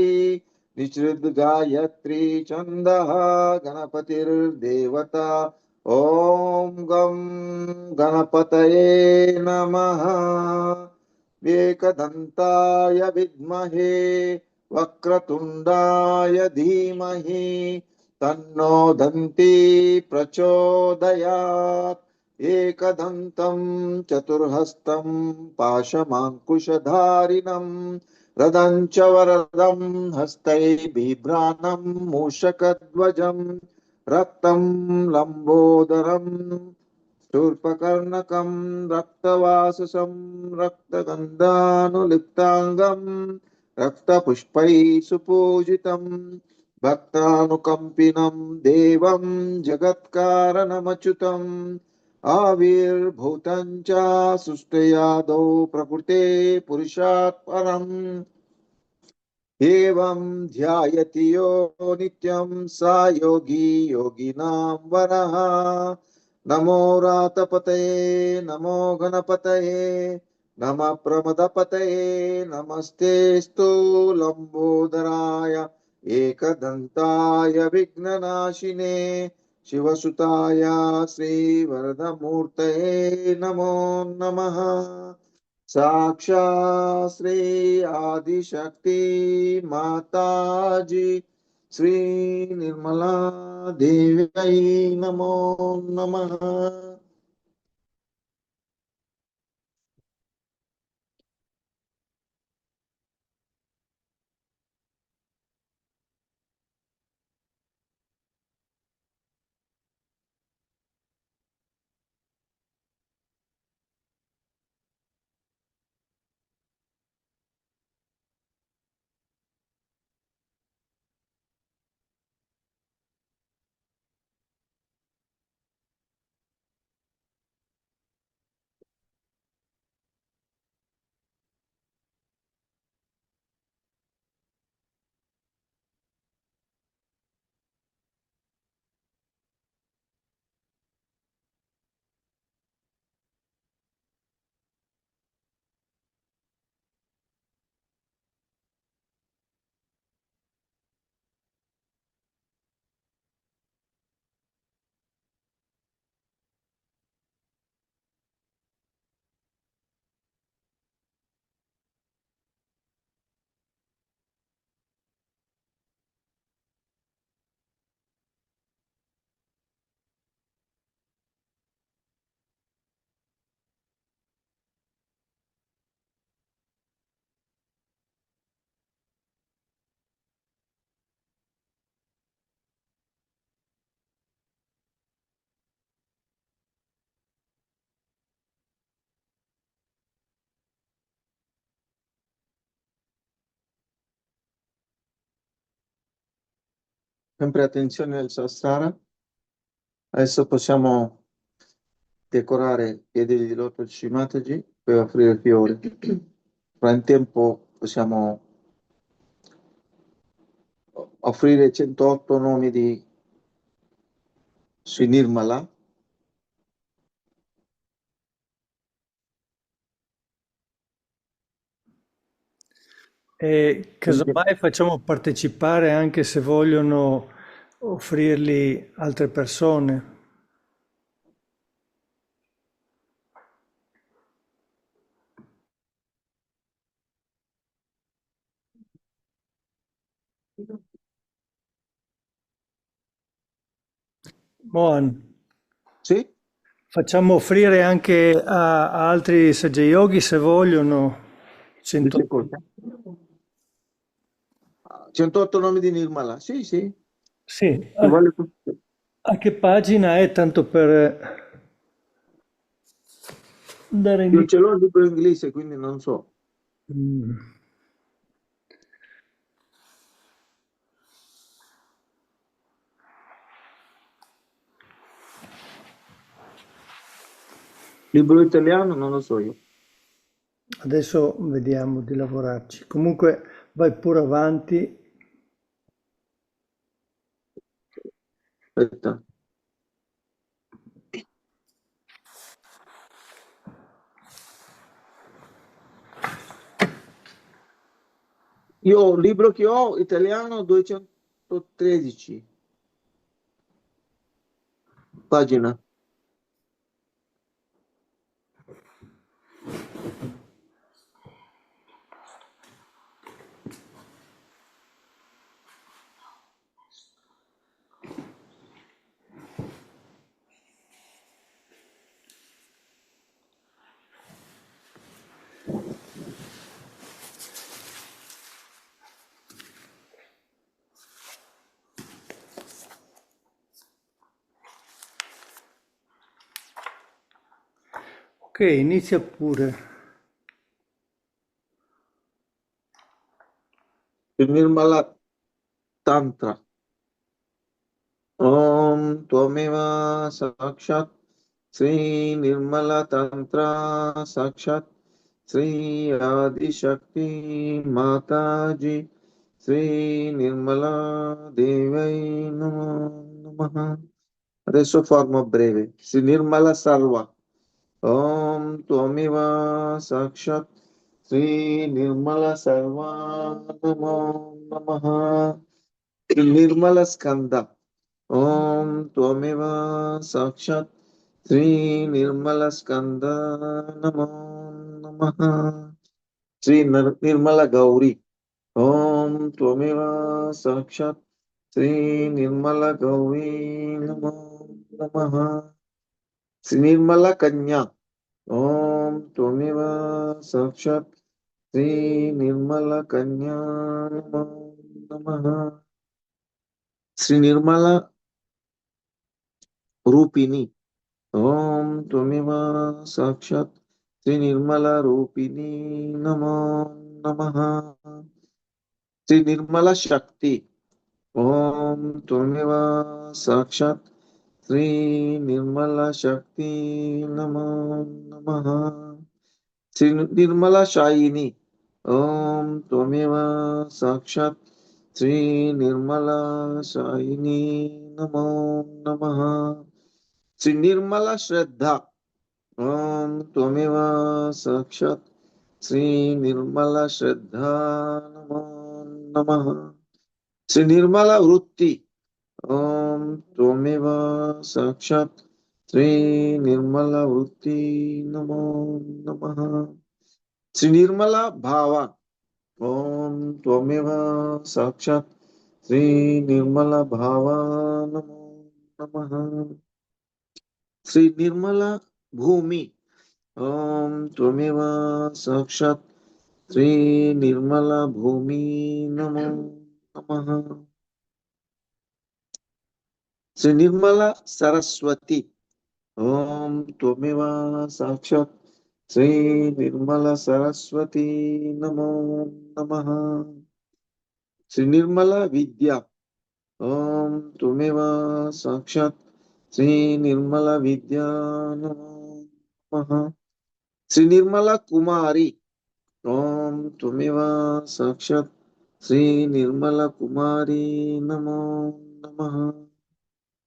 निश्रुत गायत्री छन्दः गणपतिर्देवता ॐ गं गणपतये नमः एकदन्ताय विद्महे वक्रतुण्डाय धीमहि तन्नो दन्ती प्रचोदयात् एकदन्तं चतुर्हस्तं पाशमाङ्कुशधारिणं रदं च वरदं हस्तैर्बिभ्राणं मूषकध्वजं रक्तं लम्बोदरं शूर्पकर्णकं रक्तवाससं रक्तगन्धानुलिप्ताङ्गं रक्तपुष्पैः सुपूजितं भक्तानुकम्पिनं देवं जगत्कारणमच्युतम् आविर्भूतं च सृष्टयादौ प्रकृते पुरुषात् परम् एवं ध्यायति यो नित्यं सा योगी योगिनां वरः नमो रातपतये नमो गणपतये नमः प्रमदपतये नमस्तेऽस्तु लम्बोदराय एकदन्ताय विघ्ननाशिने शिवसुताय श्रीवरदमूर्तये नमो नमः साक्षात् श्री आदिशक्ति माताजी Sri Nirmala Devi Namo Namaha. Sempre attenzione nel Sahasrara. Adesso possiamo decorare i piedi di loto di Shri Mataji per offrire fiori. Fra in tempo possiamo offrire 108 nomi di Sri Nirmala. E casomai facciamo partecipare anche se vogliono offrirli altre persone. Mohan, Sì? facciamo offrire anche a altri Saja Yogi se vogliono. Dice cosa? 108 nomi di Nirmala. Sì, sì. Sì, Ci vuole tutto. a che pagina è tanto per dare Io indicazioni? ce l'ho il libro inglese, quindi non so. Libro italiano non lo so io. Adesso vediamo di lavorarci. Comunque vai pure avanti. Aspetta. Io il libro che ho, italiano, 213 pagina. Ok, inizia pure. Il Nirmala Tantra. Om Tvameva Sakshat Sri Nirmala Tantra Sakshat Sri Adi Shakti Mataji Sri Nirmala Devai Namaha. Adesso forma breve. Sri Nirmala Sarva. Om Tvameva Sakshat Sri Nirmala Sarva Namo Namaha. Il Nirmala Skanda. Om Tvameva Sakshat Sri Nirmala Skanda Namo Namaha. Sri Nirmala Gauri. Om Tvameva Sakshat Sri Nirmala Gauri Namo Namaha. Sri Nirmala Kanya. Om Tvameva Sakshat Sri Nirmala Kanya Namo Namaha. Sri Nirmala Rupini. Om Tvameva Sakshat Sri Nirmala Rupini Namo Namaha. Sri Nirmala Shakti. Om Tvameva Sakshat Sri Nirmala Shakti Namo Namaha. Sri Nirmala Shayini. Om Tvameva Sakshat Sri Nirmala Shayini Namo Namaha. Sri Nirmala Shraddha. Om Tvameva Sakshat Sri Nirmala Shraddha Namo Namaha. Sri Nirmala Vritti. Om Tvameva Sakshat Sri Nirmala Vritti Namo Namaha. Sri Nirmala Bhava. Om Tvameva Sakshat Sri Nirmala Bhava Namo Namaha. Sri Nirmala Bhumi. Om Tvameva Sakshat Sri Nirmala Bhumi Namo Namaha. Sri Nirmala Saraswati. Om Tvameva Sakshat Sri Nirmala Saraswati Namo Namaha. Sri Nirmala Vidya. Om Tvameva Sakshat Sri Nirmala Vidya Namo Namaha. Sri Nirmala Kumari. Om Tvameva Sakshat Sri Nirmala Kumari Namo Namaha.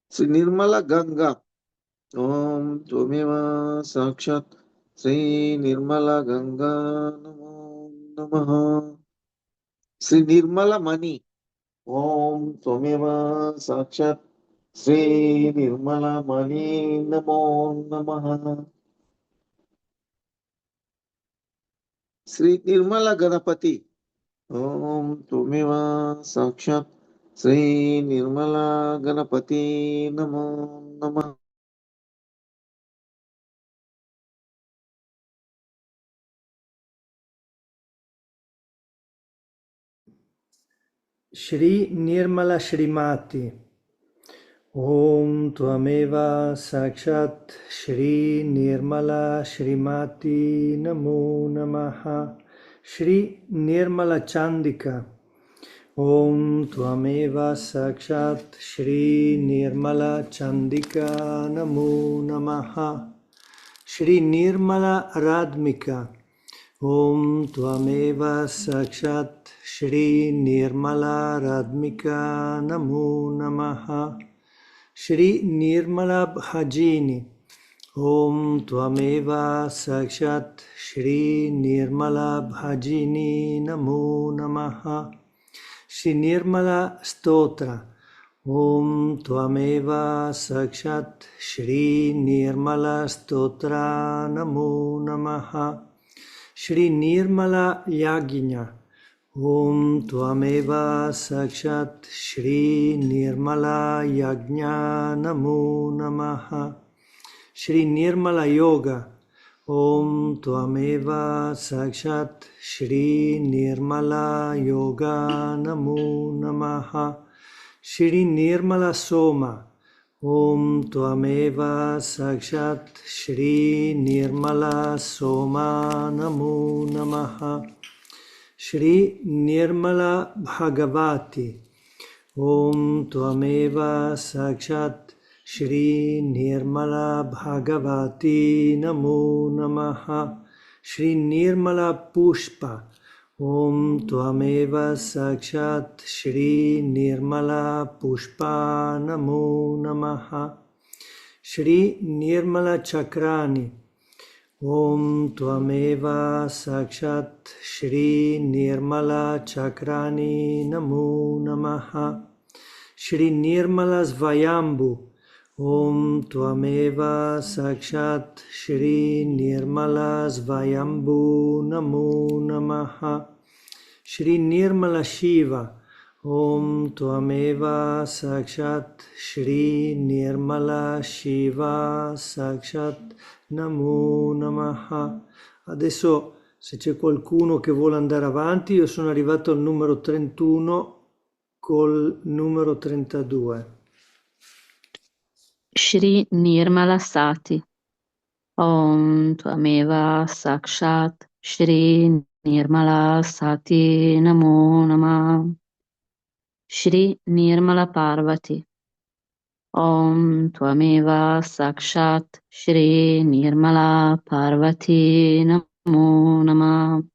Sri Nirmala Ganga. Om Tvameva Sakshat Sri Nirmala Ganga Namo Namaha. Sri Nirmala Mani. Om Tvameva Sakshat Sri Nirmala Mani Namo Namaha. Sri Nirmala Ganapati. Om Tvameva Sakshat Sri Nirmala Ganapati Namo Namaha. Shri Nirmala Shrimati. Om Tvameva Sakshat Shri Nirmala Shrimati Namo Namaha. Shri Nirmala Chandika. Om Tvameva Sakshat Shri Nirmala Chandika Namo Namaha. Shri Nirmala Radmika. Om Tvameva Sakshat Shri Nirmala Radmika Namo Namaha. Shri Nirmala Bhajini. Om Tvameva Sakshat Shri Nirmala Bhajini Namo Namaha. Shri Nirmala Stotra. Om Tvameva Sakshat Shri Nirmala Stotra Namo Namaha. Shri Nirmala Yagnya. Om Tvameva Sakshat Shri Nirmala Yagnya Namo Namaha. Shri Nirmala Yoga. Om Tvameva Sakshat Shri Nirmala Yoga Namo Namaha. Shri Nirmala Soma. Om Tvameva Sakshat Shri Nirmala Soma Namo Namaha. Shri Nirmala Bhagavati. Om Tvameva Sakshat Shri Nirmala Bhagavati Namo Namaha. Shri Nirmala Pushpa. Om Tvameva Sakshat Shri Nirmala Pushpa Namo Namaha. Shri Nirmala Chakrani. Om Tvameva Sakshat Shri Nirmala Chakrani Namo Namaha. Shri Nirmala Svayambhu. Om Tvameva Sakshat Shri Nirmala Svayambhu Namo Namaha. Shri Nirmala Shiva. Om Tvameva Sakshat Shri Nirmala Shiva Sakshat Namo Namaha. Adesso, se c'è qualcuno che vuole andare avanti, io sono arrivato al numero 31 col numero 32. Shri Nirmala Sati. Om Tvameva Sakshat Shri Nirmala Sati Namo Namah. Shri Nirmala Parvati. Om Tvameva Sakshat Shri Nirmala Parvati Namo Namah.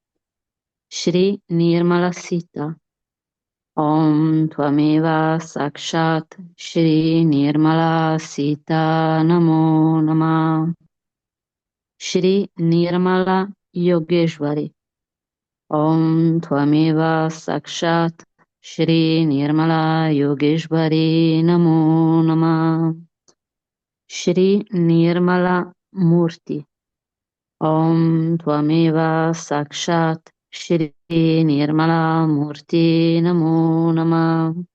Shri Nirmala Sita. Om Tvameva Sakshat Shri Nirmala Sita Namo Namah. Shri Nirmala Yogeshwari. Om Tvameva Sakshat Shri Nirmala Yogeshwari Namo Namah. Shri Nirmala Murti. Om Tvameva Sakshat Shri Nirmala Murti Namo Namah.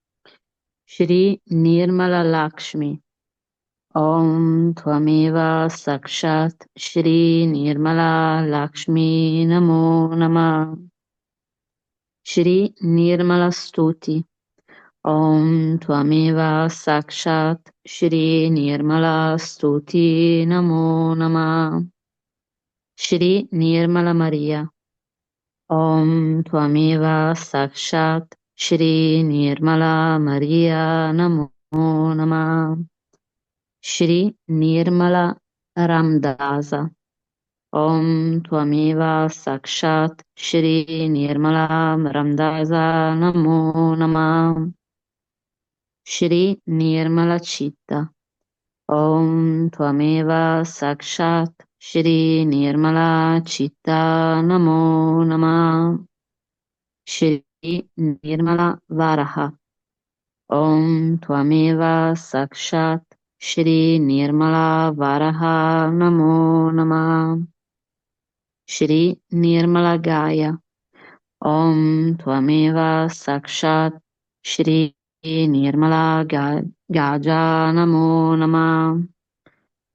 Shri Nirmala Lakshmi. Om Tvameva Sakshat Shri Nirmala Lakshmi Namo Namah. Shri Nirmala Stuti. Om Tvameva Sakshat Shri Nirmala Stuti Namo Namah. Shri Nirmala Maria. Om Tvameva Sakshat Shri Nirmala Maria Namo Namah. Shri Nirmala Ramdasa. Om Tvameva Sakshat Shri Nirmala Ramdasa Namo Namah. Shri Nirmala Chitta. Om Tvameva Sakshat Shri Nirmala Chitta Namo Namah. Shri Nirmala Varaha. Om Tvameva Sakshat Shri Nirmala Varaha Namo Namah. Shri Nirmala Gaya. Om Tvameva Sakshat Shri Nirmala Gaja Namo Namah.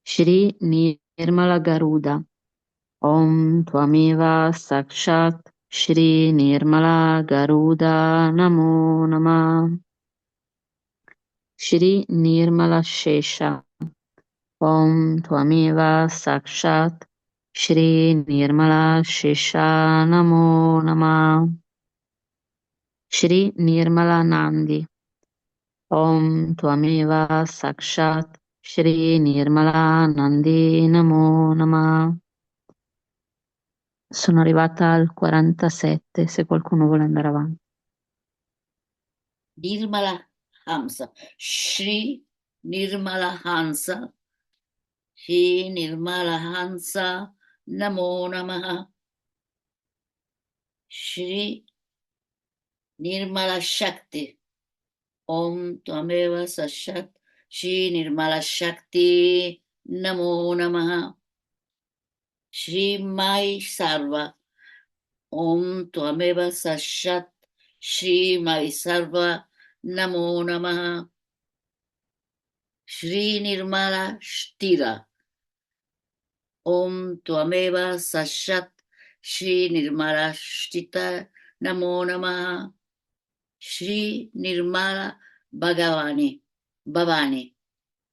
Shri Nirmala Garuda. Om Tvameva Sakshat Shri Nirmala Garuda Namo Namah. Shri Nirmala Shesha. Om Tvameva Sakshat Shri Nirmala Shesha Namo Namah. Shri Nirmala Nandi. Om Tvameva Sakshat Shri Nirmala Nandi Namo Namah. Sono arrivata al 47, se qualcuno vuole andare avanti. Nirmala Hamsa. Shri Nirmala Hansa. Shri Nirmala Hansa. Namo Namaha. Shri Nirmala Shakti. Om Tvameva Sashat. Shri Nirmala Shakti. Namo Namaha. Shri Mai Sarva. Om Tvameva Sashat. Shri Mai Sarva. Namo Namaha. Shri Nirmala Shtira. Om Tvameva Sashat Shri Nirmala Shtita Namo Namaha. Shri Nirmala Bhavani.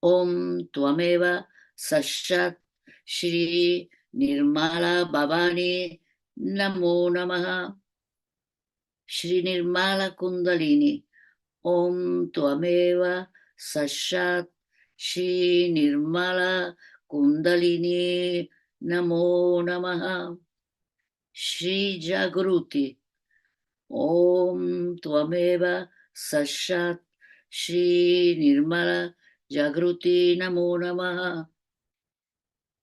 Om Tvameva Sashat Shri Nirmala Bhavani Namo Namaha. Shri Nirmala Kundalini. Om Tvameva Sashat Shri Nirmala Kundalini Namo Namaha. Shri Jagruti. Om Tvameva Sashat Shri Nirmala Jagruti Namo Namaha.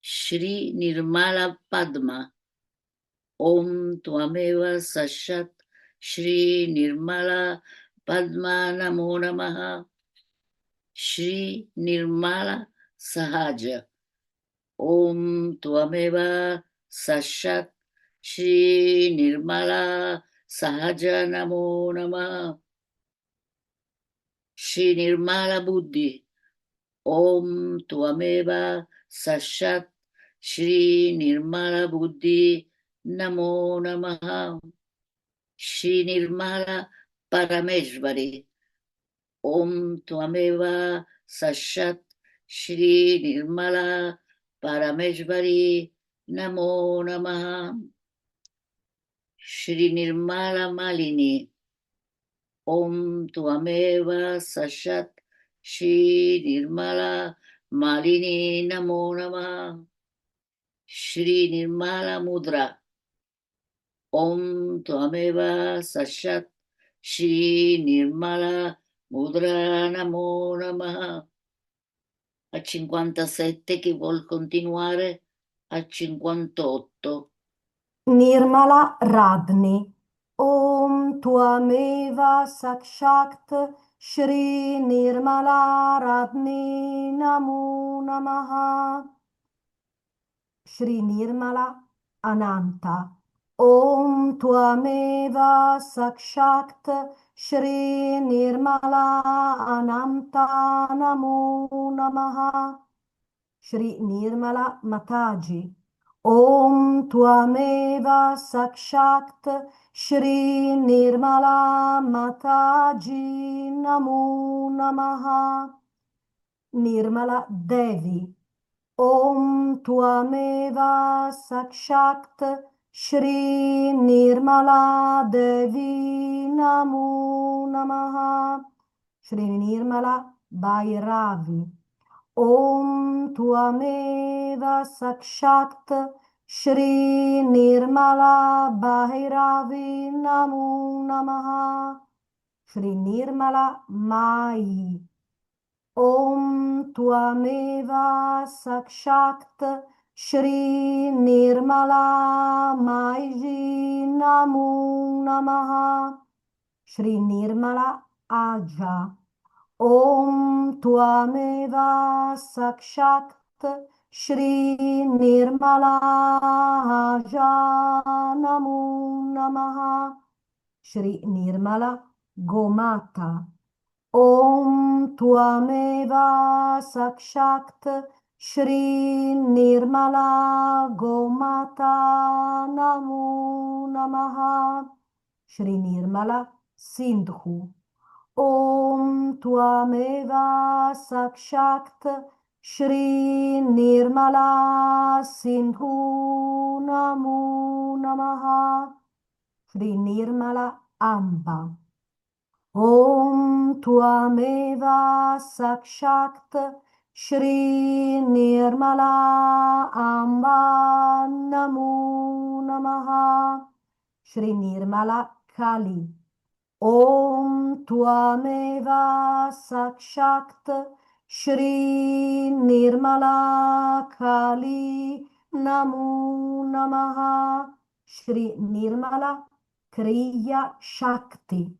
Shri Nirmala Padma. Om Tvameva Sashat Shri Nirmala Padma Namo Namaha. Shri Nirmala Sahaja. Om Tvameva Sashat Shri Nirmala Sahaja Namo Namaha. Shri Nirmala Buddhi, Om Tvameva Sashat, Shri Nirmala Buddhi, Namo Namaha. Shri Nirmala Parameshvari, Om Tvameva Sashat, Shri Nirmala Parameshvari, Namo Namaha. Shri Nirmala Malini, Om Tvameva Sashat, Shri Nirmala Malini, Namo Namaha. Shri Nirmala Mudra, Om Tvameva Sashat, Shri Nirmala Mudra, Namo Namaha. A 57, chi vuol continuare? A 58. Nirmala Radni. Om Tvameva Sakshakt Shri Nirmala Radni Namo Namaha. Shri Nirmala Ananta. Om Tvameva Sakshakt Shri Nirmala Ananta Namo Namaha. Shri Nirmala Mataji. Om Tvameva Sakshakt Shri Nirmala Mataji Namo Namaha. Nirmala Devi. Om Tvameva Sakshakt Shri Nirmala Devi Namo Namaha. Shri Nirmala Bhairavi. Om Tvameva Sakshakt Shri Nirmala Bhairavi Namo Namaha. Shri Nirmala Mai. Om Tvameva Sakshakt Shri Nirmala Maiji Namo Namaha. Shri Nirmala Aja. Om Tvameva Sakshakt Shri Nirmala Aja Namo Namaha. Shri Nirmala Gomata. Om Tvameva Sakshakt Shri Nirmala Gomata Namo Namaha. Shri Nirmala Sindhu. Om Tvameva Sakshakt Shri Nirmala Sindhu Namo Namaha. Shri Nirmala Amba. Om Tvameva Sakshakt Shri Nirmala Amba Namo Namaha. Shri Nirmala Kali. Om Tvameva Sakshakt Shri Nirmala Kali Namo Namaha. Shri Nirmala Kriya Shakti.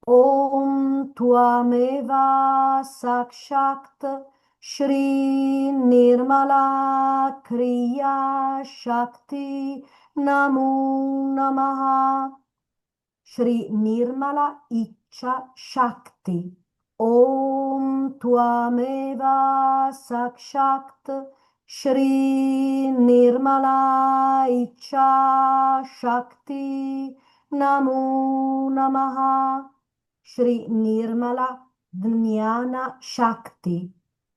Om Tvameva Sakshakt Shri Nirmala Kriya Shakti Namo Namaha. Shri Nirmala Icha Shakti. Om Tvameva Sakshakt Shri Nirmala Icha Shakti Namo Namaha. Shri Nirmala Jnana Shakti.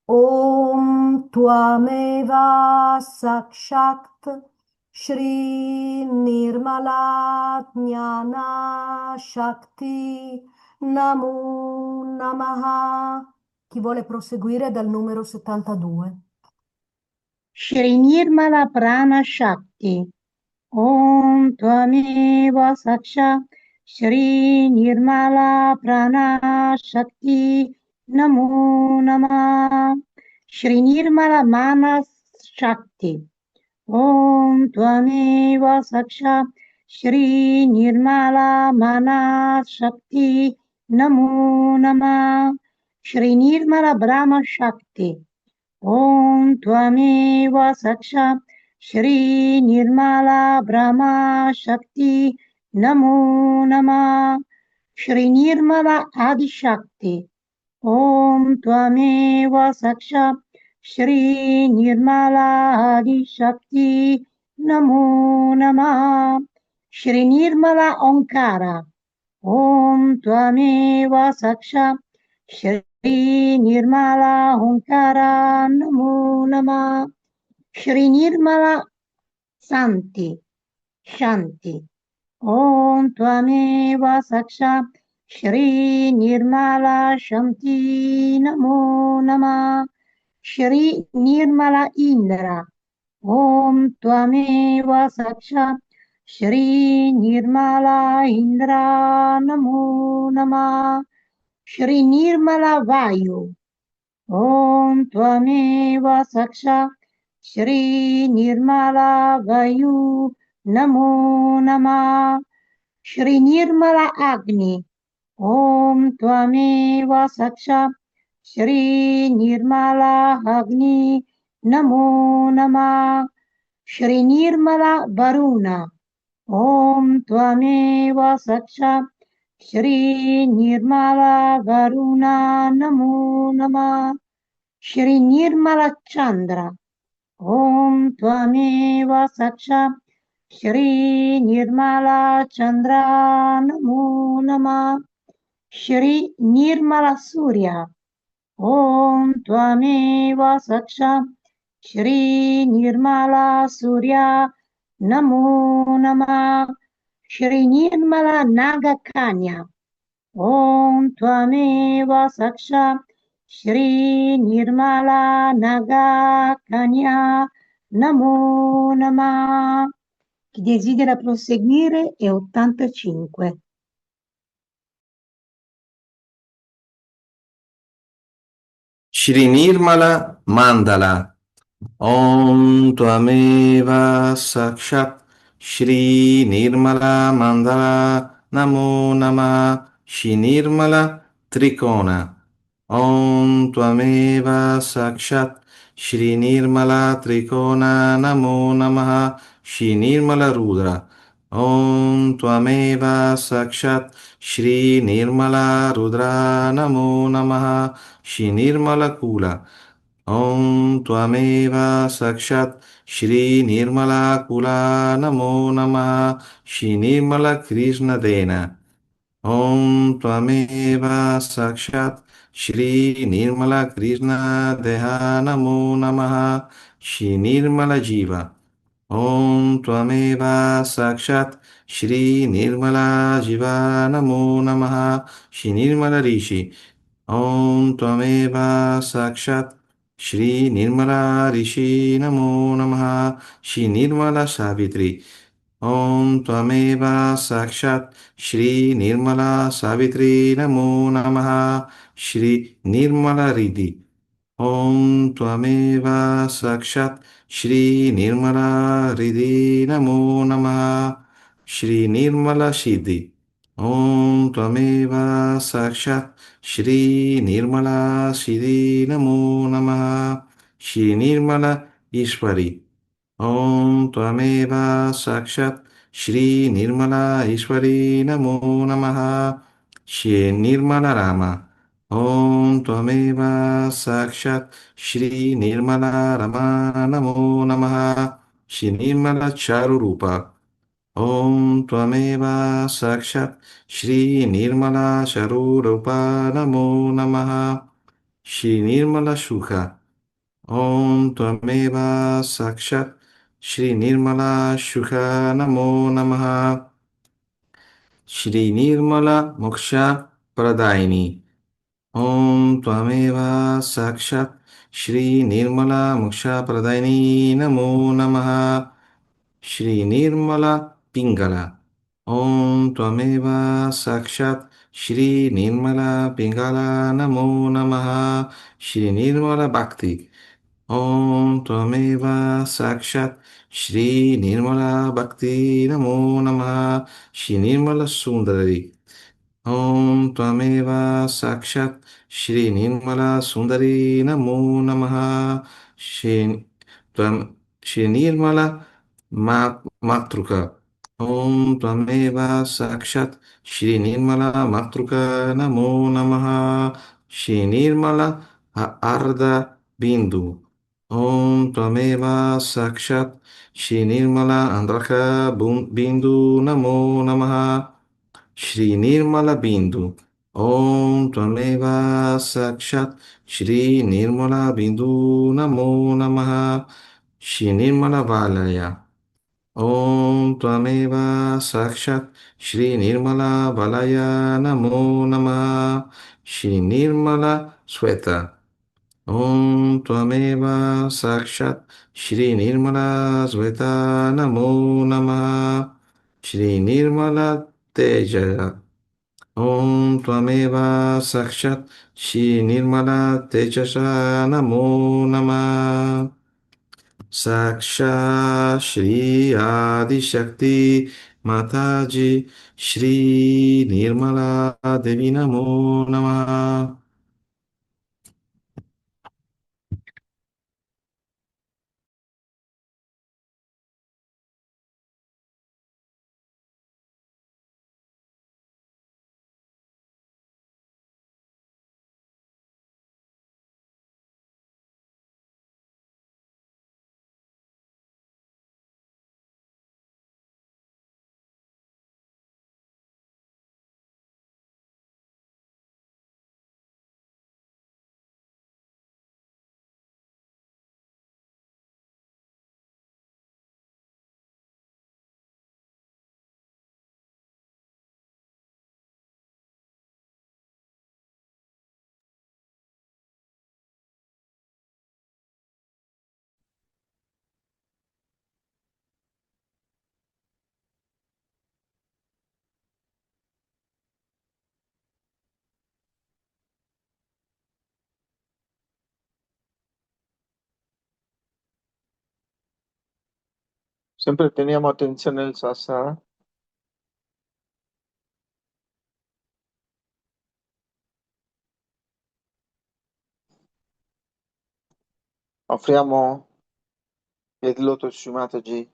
Om Tvameva Sakshakt Shri Nirmala Jnana Shakti Namo Namaha. Chi vuole proseguire dal numero 72? Shri Nirmala Prana Shakti. Om Tvameva Saksha Shri Nirmala Prana Shakti Namo Namah. Shri Nirmala Manas Shakti. Om Tvameva Saksha Shri Nirmala Manas Shakti Namo Namah. Shri Nirmala Brahma Shakti. Om Tvameva Saksha Shri Nirmala Brahma Shakti Namo Namah. Shri Nirmala Adi Shakti. ॐ त्वमेव साक्षात् श्रीनिर्मलादिशक्ति नमो नमः श्रीनिर्मला ओंकारा ॐ त्वमेव साक्षात् श्रीनिर्मला ओंकारा नमो नमः श्रीनिर्मला शान्ति शान्ति ॐ त्वमेव साक्षात् श्रीनिर्मला शान्ति नमो नमः श्रीनिर्मला इन्द्रा ॐ त्वमेव साक्षात् श्रीनिर्मला इन्द्रा नमो नमः श्रीनिर्मला वायु ॐ त्वमेव साक्षात् श्रीनिर्मला वायु नमो नमः श्रीनिर्मला अग्नि ॐ त्वमेव साक्षात् श्रीनिर्मला अग्नि नमो नमः श्रीनिर्मला वरुण ॐ त्वमेव साक्षात् श्रीनिर्मला वरुण नमो नमः श्रीनिर्मला चन्द्र ॐ त्वमेव साक्षात् श्रीनिर्मला चन्द्र नमो नमः श्रीनिर्मला सूर्य ॐ त्वमेव साक्षात् श्रीनिर्मला सूर्य नमो नमः श्रीनिर्मला नागकन्या ॐ त्वमेव साक्षात् श्रीनिर्मला नागकन्या namo namah. Chi desidera proseguire è 85. Shri Nirmala Mandala Om Tvameva Sakshat Shri Nirmala Mandala Namo Nama Shri Nirmala Trikona Om Tvameva Sakshat Shri Nirmala Trikona Namo Namaha Shri Nirmala Rudra Om Tvameva Sakshat Shri Nirmala Rudra Namo Namaha Shri Nirmala Kula Om Tvameva Sakshat Shri Nirmala Kula Namo Namaha Shri Nirmala Krishna Dena Om Tvameva Sakshat Shri Nirmala Krishna Deha Namo Namaha Shri Nirmala Jiva Om Tvameva Sakshat Shri Nirmala Jiva Namo Namaha Shri Nirmala Rishi Om Tvameva Sakshat Shri Nirmala Rishi Namo Namaha Shri Nirmala Savitri Om Tvameva Sakshat Shri Nirmala Savitri Namo Namaha Shri Nirmala Riddhi Om Tvameva Sakshat Shri Nirmala Riddhi Namo Namaha Shri Nirmala Siddhi Om Tvameva Sakshat Shri Nirmala Siddhi Namo Namaha Shri Nirmala Ishvari Om Tvameva Sakshat Shri Nirmala Ishvari Namo Namaha Shri Nirmala Rama Om Tvameva Sakshat Shri Nirmala Rama Namo Namaha Shri Nirmala Charurupa Om Tvameva Sakshat Shri Nirmala Charurupa Namo Namaha Shri Nirmala Shukha Om Tvameva Sakshat Shri Nirmala Shukha Namo Namaha Shri Nirmala Moksha Pradaini Om Tvameva Sakshat Shri Nirmala Moksha Pradaini Namo Namaha Shri Nirmala Pingala Om Tvameva Sakshat Shri Nirmala Pingala Namo Namaha Shri Nirmala Bhakti Om Tvameva Sakshat Shri Nirmala Bhakti Namo Namaha Shri Nirmala Sundari Om Tvameva Sakshat Shri Nirmala Sundari Namo Namaha Shri, Shri Nirmala Matruka Om Tvameva Sakshat Shri Nirmala Matruka Namo Namaha Shri Nirmala Arda Bindu. Om Tvameva Sakshat Shri Nirmala Andraka Bindu Namo Namaha. Shri Nirmala Bindu. Om Tvameva Sakshat Shri Nirmala Bindu Namo Namaha. Shri Nirmala Valaya. Om Tvameva Sakshat Shri Nirmala Valaya Namo Namaha. Shri Nirmala Sweta. Om Tvameva Sakshat Shri Nirmala Sweta Namo Namaha. Shri Nirmala Teja. Om Tvameva Sakshat Shri Nirmala Tejasa Namo Namaha. Saksha Shri Adi Shakti Mataji Shri Nirmala Devi Namo Namaha. Sempre teniamo attenzione al sasana. Offriamo il Lotus Shimataji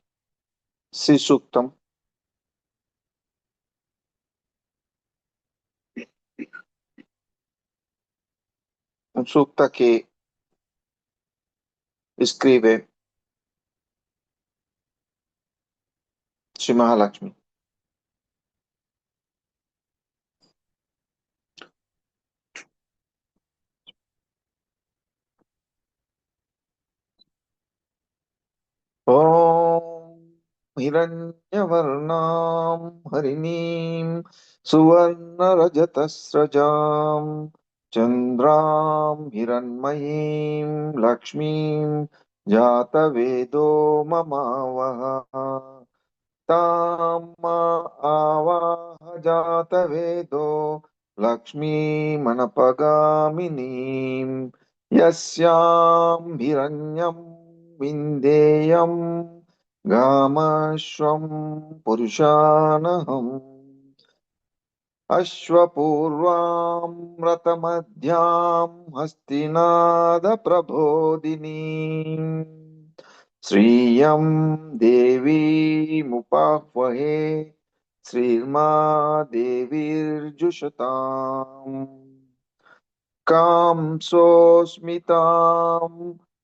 Sri Suktam. Un sutta che descrive Sri Mahalakshmi. ॐ हिरण्यवर्णां हरिणीं सुवर्णरजतस्रजां चन्द्रां हिरण्मयीं लक्ष्मीं जातवेदो ममावह तां आवाह जातवेदो लक्ष्मीमनपगामिनीं यस्यां हिरण्यं विन्देयं गामश्वं पुरुषानहम् अश्वपूर्वां रतमध्यां हस्तिनादप्रबोधिनीं श्रियं देवीमुपाह्वये श्रीर्मा देवीर्जुषताम् कांसोऽस्मितां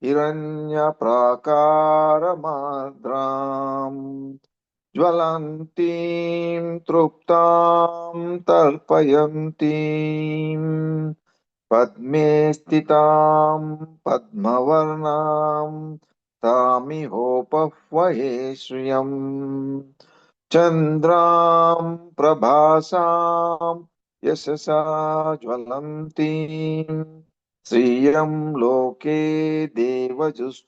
हिरण्यप्राकारमार्द्राम् ज्वलन्तीं तृप्तां तर्पयन्तीं पद्मे स्थितां पद्मवर्णां तामिहोपह्वये श्रियम् चन्द्रां प्रभासां यशसा ज्वलन्तीं श्रियं लोके देवजुष्टामुदाराम्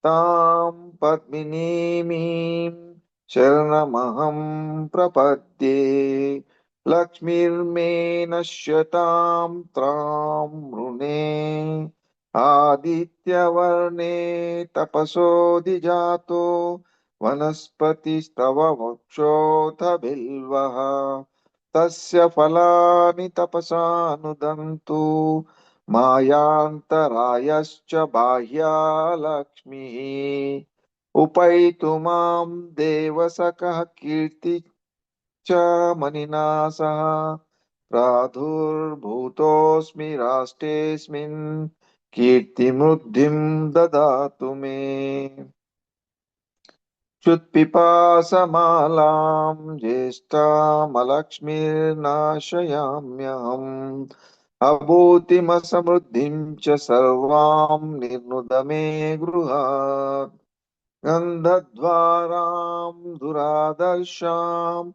तां पद्मिनीमीं शरणमहं प्रपद्ये लक्ष्मीर्मे नश्यतां त्रां मृणे आदित्यवर्णे तपसोऽधिजातो वनस्पतिस्तव वक्षोऽथ बिल्वः तस्य फलानि तपसानुदन्तु मायान्तरायश्च बाह्या लक्ष्मीः उपैतु मां देवसखः कीर्ति च मनिना सह प्रादुर्भूतोऽस्मि राष्ट्रेऽस्मिन् कीर्तिमृद्धिं ददातु मे क्षुत्पिपासमालां ज्येष्ठामलक्ष्मीर्नाशयाम्यहम् अभूतिमसमृद्धिं च सर्वां निर्नुद मे गृहात् गन्धद्वारां दुरादर्शां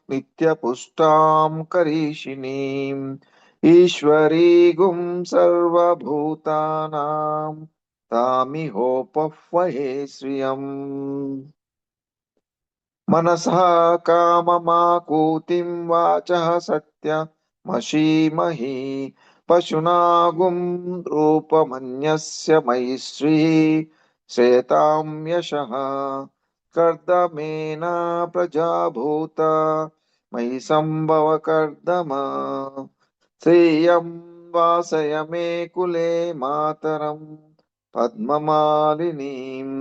नित्यपुष्टां करीषिणीम् ईश्वरीगुं सर्वभूतानां तामिहोपह्वये श्रियम् मनसः काममाकूतिं वाचः सत्यमशीमहि पशुना गुं रूपमन्यस्य मयि श्रीः श्रेतां यशः कर्दमेन प्रजाभूत मयि सम्भव कर्दम श्रेयं वासय मे कुले मातरं पद्ममालिनीम्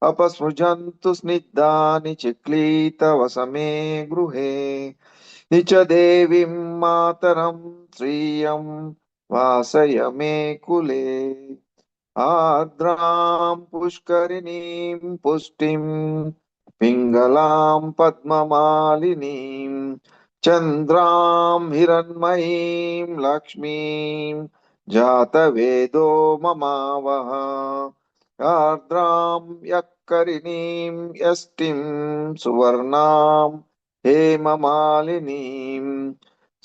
अपस्पृजन्तु स्निग्धानि चिक्लीतवसमे गृहे निच देवीं मातरं श्रियं वासय मे कुले आर्द्रां पुष्करिणीं पुष्टिं पिङ्गलां पद्ममालिनीं चन्द्रां हिरण्मयीं लक्ष्मीं जातवेदो ममावह आर्द्रां यक्करिणीं यष्टिं सुवर्णां हेममालिनीं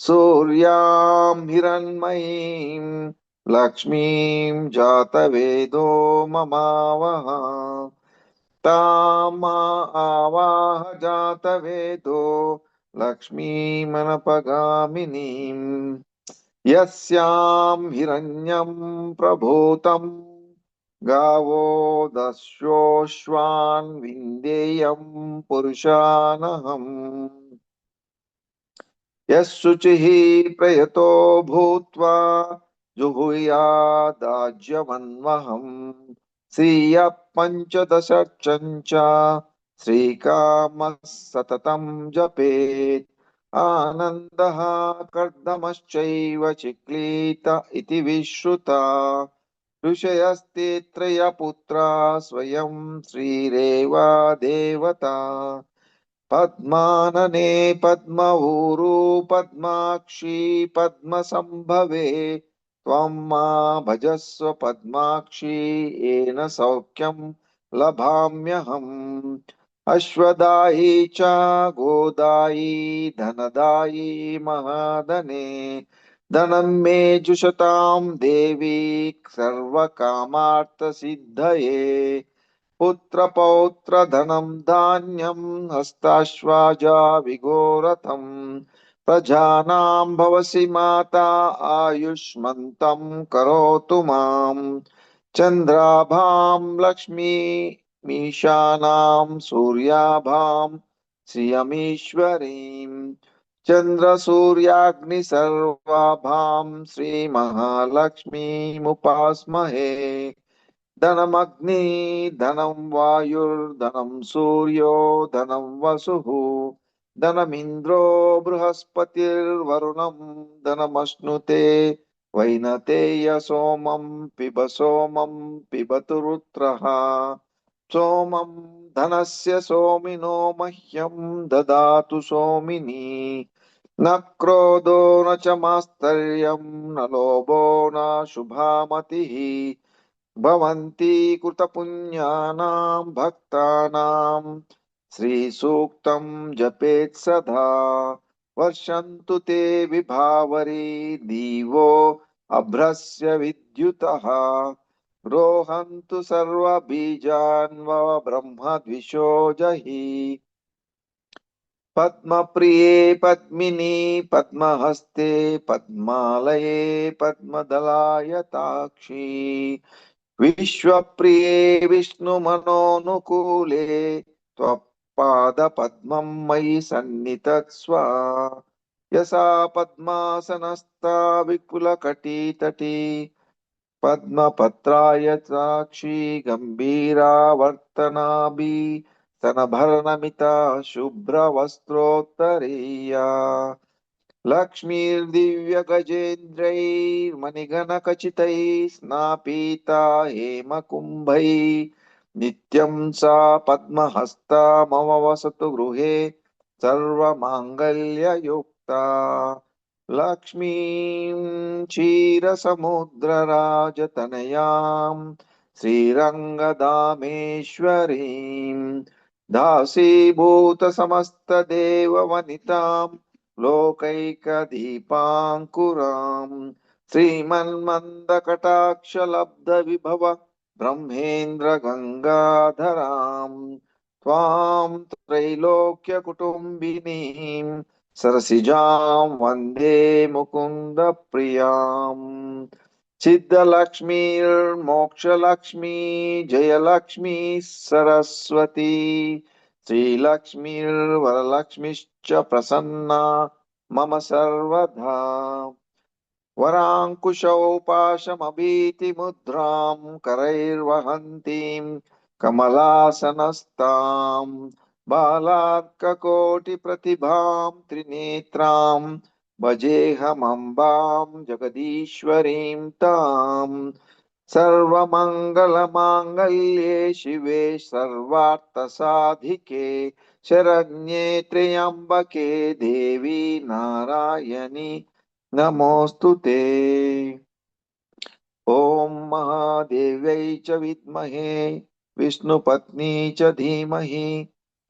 सूर्यां हिरण्मयीं लक्ष्मीं जातवेदो ममावह तामा आवाह जातवेदो लक्ष्मीमनपगामिनीम् यस्यां हिरण्यं प्रभूतं गावो दस्योश्वान् विन्देयं पुरुषानहम् यशुचिः प्रयतो भूत्वा जुहुयादाज्यमन्वहम् श्रियः पञ्चदशर्चञ्च श्रीकामः सततं जपेत् आनन्दः कर्दमश्चैव चिक्लीत इति विश्रुता ऋषयस्ते त्रयपुत्रा स्वयं श्रीरेवा देवता पद्मानने पद्मऊरू पद्माक्षी पद्मसम्भवे त्वं मा भजस्व पद्माक्षी येन सौख्यं लभाम्यहम् अश्वदायी च गोदायी धनदायी महाधने धनं मे जुषतां देवी सर्वकामार्थसिद्धये पुत्रपौत्रधनं धान्यं हस्ताश्वाजा विघोरथम् प्रजानां भवसि माता आयुष्मन्तं करोतु माम् चन्द्राभां लक्ष्मीमीशानां सूर्याभां श्रियमीश्वरीं चन्द्रसूर्याग्निसर्वाभां श्रीमहालक्ष्मीमुपास्महे धनमग्नि धनं वायुर्धनं सूर्यो धनं वसुः धनमिन्द्रो बृहस्पतिर्वरुणं धनमश्नुते वैनतेय सोमं पिबतु रुद्रः सोमं धनस्य सोमिनो मह्यं ददातु सोमिनी न क्रोधो न च मास्तर्यं न लोभो न शुभामतिः भवन्ति कृतपुण्यानां भक्तानां श्रीसूक्तं जपेत् सदा वर्षन्तु ते विभावरी दिवो अभ्रस्य विद्युतः रोहन्तु सर्वबीजान्व ब्रह्मद्विषो जहि पद्मप्रिये पद्मिनी पद्महस्ते पद्मालये पद्मदलायताक्षी विश्वप्रिये विष्णुमनोनुकूले त्वत्पादपद्मं मयि सन्निधत्स्व यसा पद्मासनस्था विपुलकटितटी पद्मपत्रायताक्षी गम्भीरावर्तनाभि स्तनभरणमिता शुभ्रवस्त्रोत्तरीया लक्ष्मीर्दिव्यगजेन्द्रैर्मणिगणखचितैः स्नापीता हेमकुम्भैः नित्यं सा पद्महस्ता मम वसतु गृहे सर्वमाङ्गल्ययुक्ता लक्ष्मीं क्षीरसमुद्रराजतनयां श्रीरङ्गधामेश्वरीं दासीभूतसमस्तदेववनितां लोकैकदीपाङ्कुराम् श्रीमन्मन्दकटाक्षलब्धविभव ब्रह्मेन्द्रगङ्गाधराम् त्वां त्रैलोक्यकुटुम्बिनीं सरसिजां वन्दे मुकुन्दप्रियाम् सिद्धलक्ष्मीर्मोक्षलक्ष्मी जयलक्ष्मी सरस्वती श्रीलक्ष्मीर्वरलक्ष्मीश्च प्रसन्ना मम सर्वदा वराङ्कुशौपाशमभीतिमुद्रां करैर्वहन्तीं कमलासनस्तां बालार्ककोटिप्रतिभां त्रिनेत्रां भजेऽहमम्बां जगदीश्वरीं ताम् सर्वमङ्गलमाङ्गल्ये शिवे सर्वार्थसाधिके शरण्ये त्र्यम्बके देवी नारायणी नमोऽस्तु ते ॐ महादेव्यै च विद्महे विष्णुपत्नी च धीमहि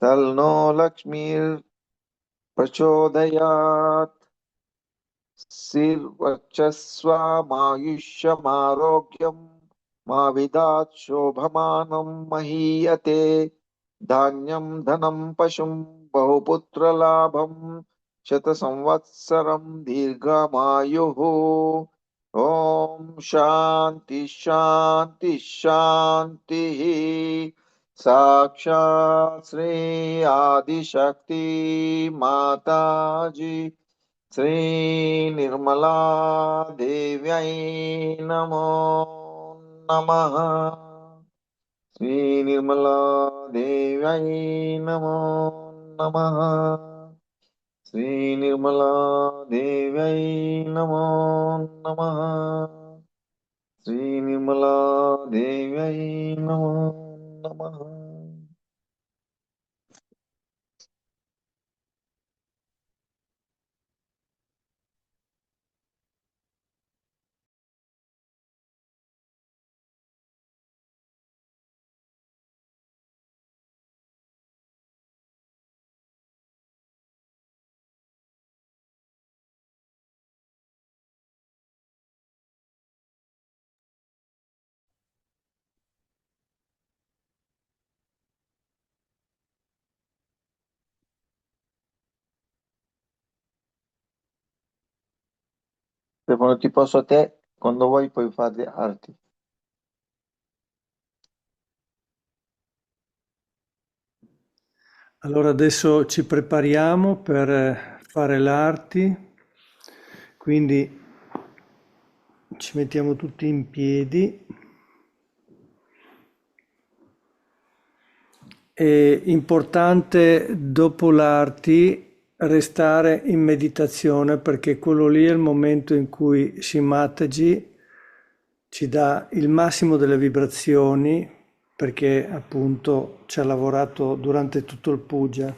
तन्नो लक्ष्मीर्प्रचोदयात् श्रीर्वक्षस्वामायुष्यमारोग्यं मा विदात् शोभमानं महीयते धान्यं धनं पशुं बहुपुत्रलाभं शतसंवत्सरं दीर्घमायुः ॐ शान्ति शान्ति शान्तिः साक्षात् श्री आदिशक्ति माताजी श्री निर्मला देव्यै नमो नमः श्री निर्मला देव्यै नमो नमः श्री निर्मला देव्यै नमो नमः श्री निर्मला देव्यै नमो नमः Stefano, ti passo a te, quando vuoi puoi fare arti. Allora adesso ci prepariamo per fare l'arti, quindi ci mettiamo tutti in piedi. È importante dopo l'arti restare in meditazione perché quello lì è il momento in cui Shimataji ci dà il massimo delle vibrazioni perché appunto ci ha lavorato durante tutto il puja.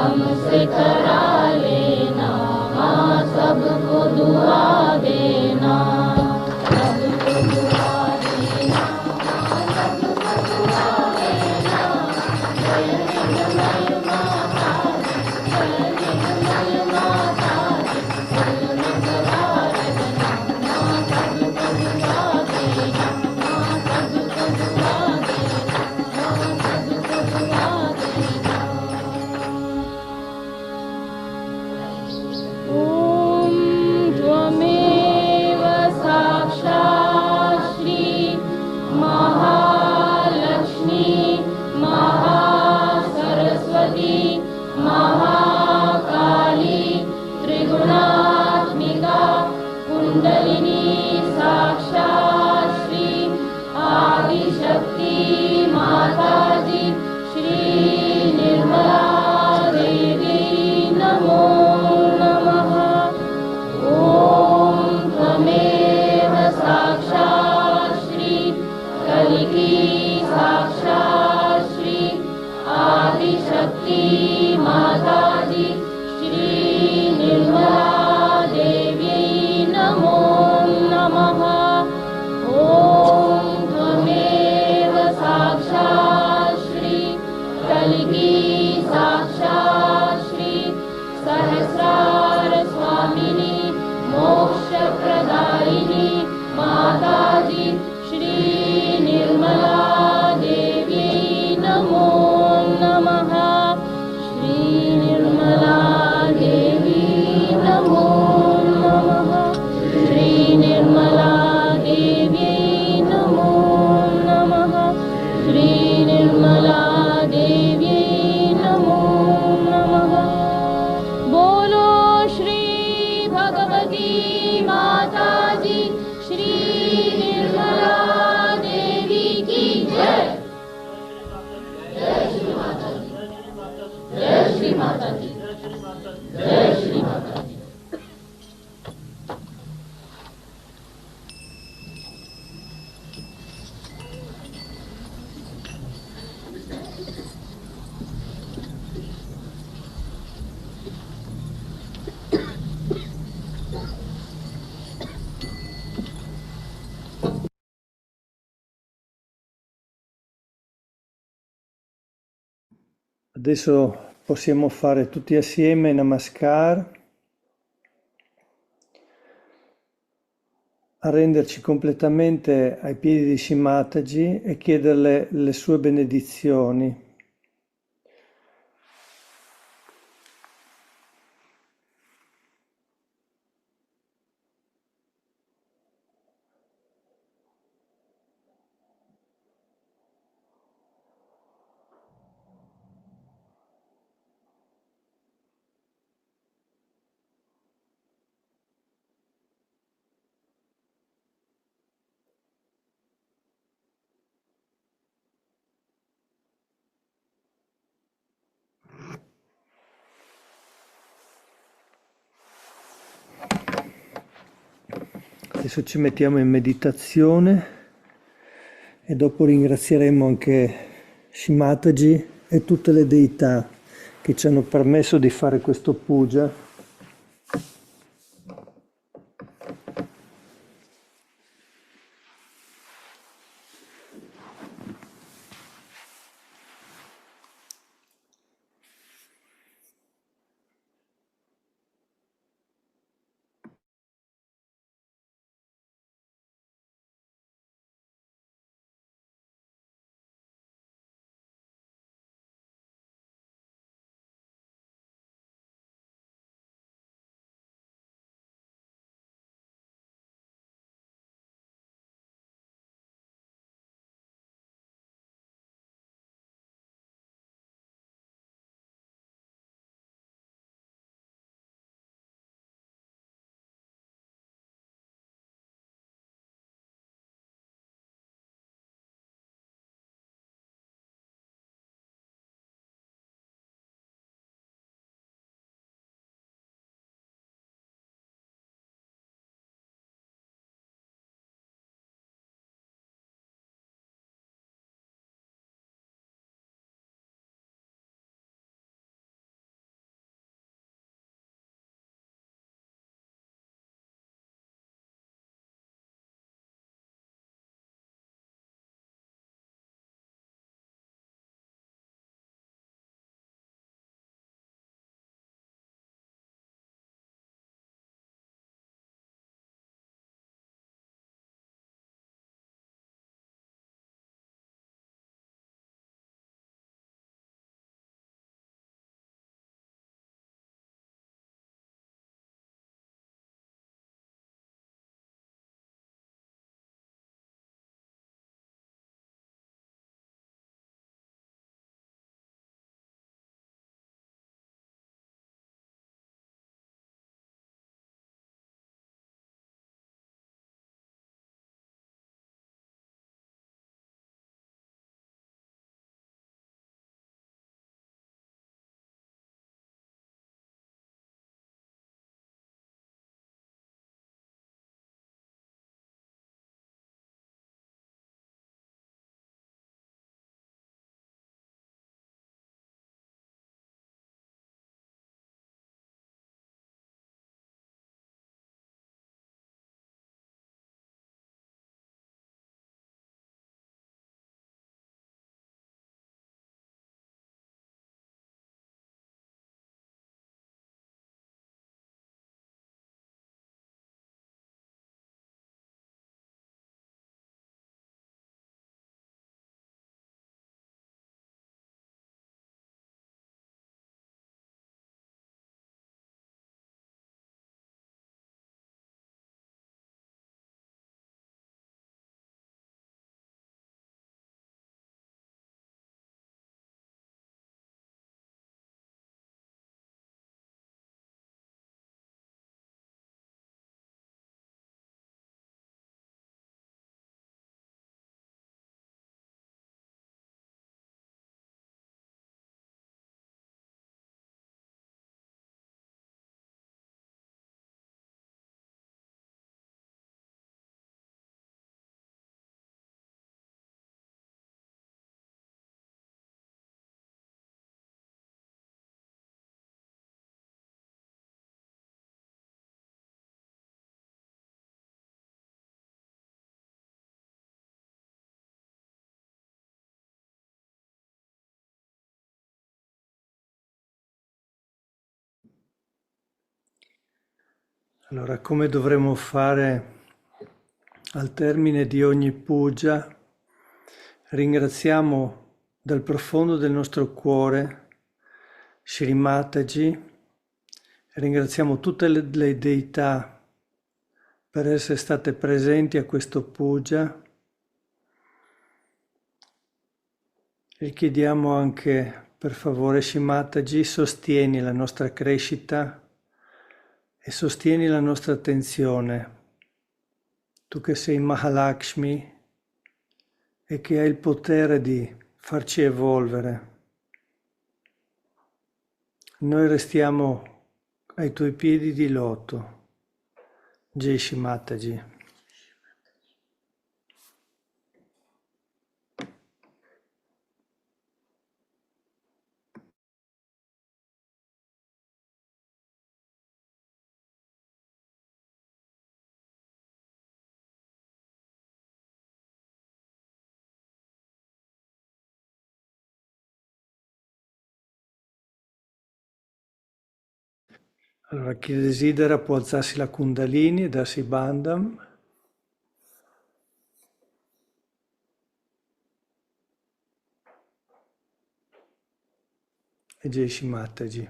हमसे करा लेना, हाँ सबको दुआ देना, सबको दुआ देना, हाँ सबको दुआ देना। जय निर्मल माता दी, जय निर्मल माता दी, जय निर्मल रजना, हाँ सबको दुआ देना, हाँ सबको दुआ देना, हाँ सबको दुआ देना। ॐ त्वमेव साक्षात् श्री महालक्ष्मी महासरस्वती महाकाली त्रिगुणात्मिका कुण्डलिनी साक्षात् श्री आदिशक्ति माताजी श्री निर्मला देवी नमो नमः। ॐ त्वमेव साक्षात् श्री कलिकी साक्षात् श्री आदिशक्ति माताजी श्री निर्मला देवी नमो नमः। ॐ त्वमेव साक्षात् श्री कलिकी साक्षात् श्री सहस्रार स्वामिनी मोक्षप्रदायिनी माताजी श्री निर्मला देवी नमो नमः। श्री निर्मला देवी नमो नमः। श्री निर्मला देवी नमो नमः। श्री निर्मला देवी नमो नमः। बोलो श्री भगवती माताजी श्री निर्मला देवी की जय। जय श्री माता दी, जय श्री माता दी, जय श्री माता दी। Adesso possiamo fare tutti assieme Namaskar, arrenderci completamente ai piedi di Shimataji e chiederle le sue benedizioni. Adesso ci mettiamo in meditazione e dopo ringrazieremo anche Shimataji e tutte le deità che ci hanno permesso di fare questo puja. Allora, come dovremmo fare al termine di ogni puja? Ringraziamo dal profondo del nostro cuore Shri Mataji, ringraziamo tutte le deità per essere state presenti a questo puja e chiediamo anche, per favore, Shri Mataji, sostieni la nostra crescita e sostieni la nostra attenzione. Tu che sei Mahalakshmi e che hai il potere di farci evolvere. Noi restiamo ai tuoi piedi di loto. Jai Shri Mataji. Allora, chi desidera può alzarsi la Kundalini e darsi Bandham. E Jai Shri Mataji.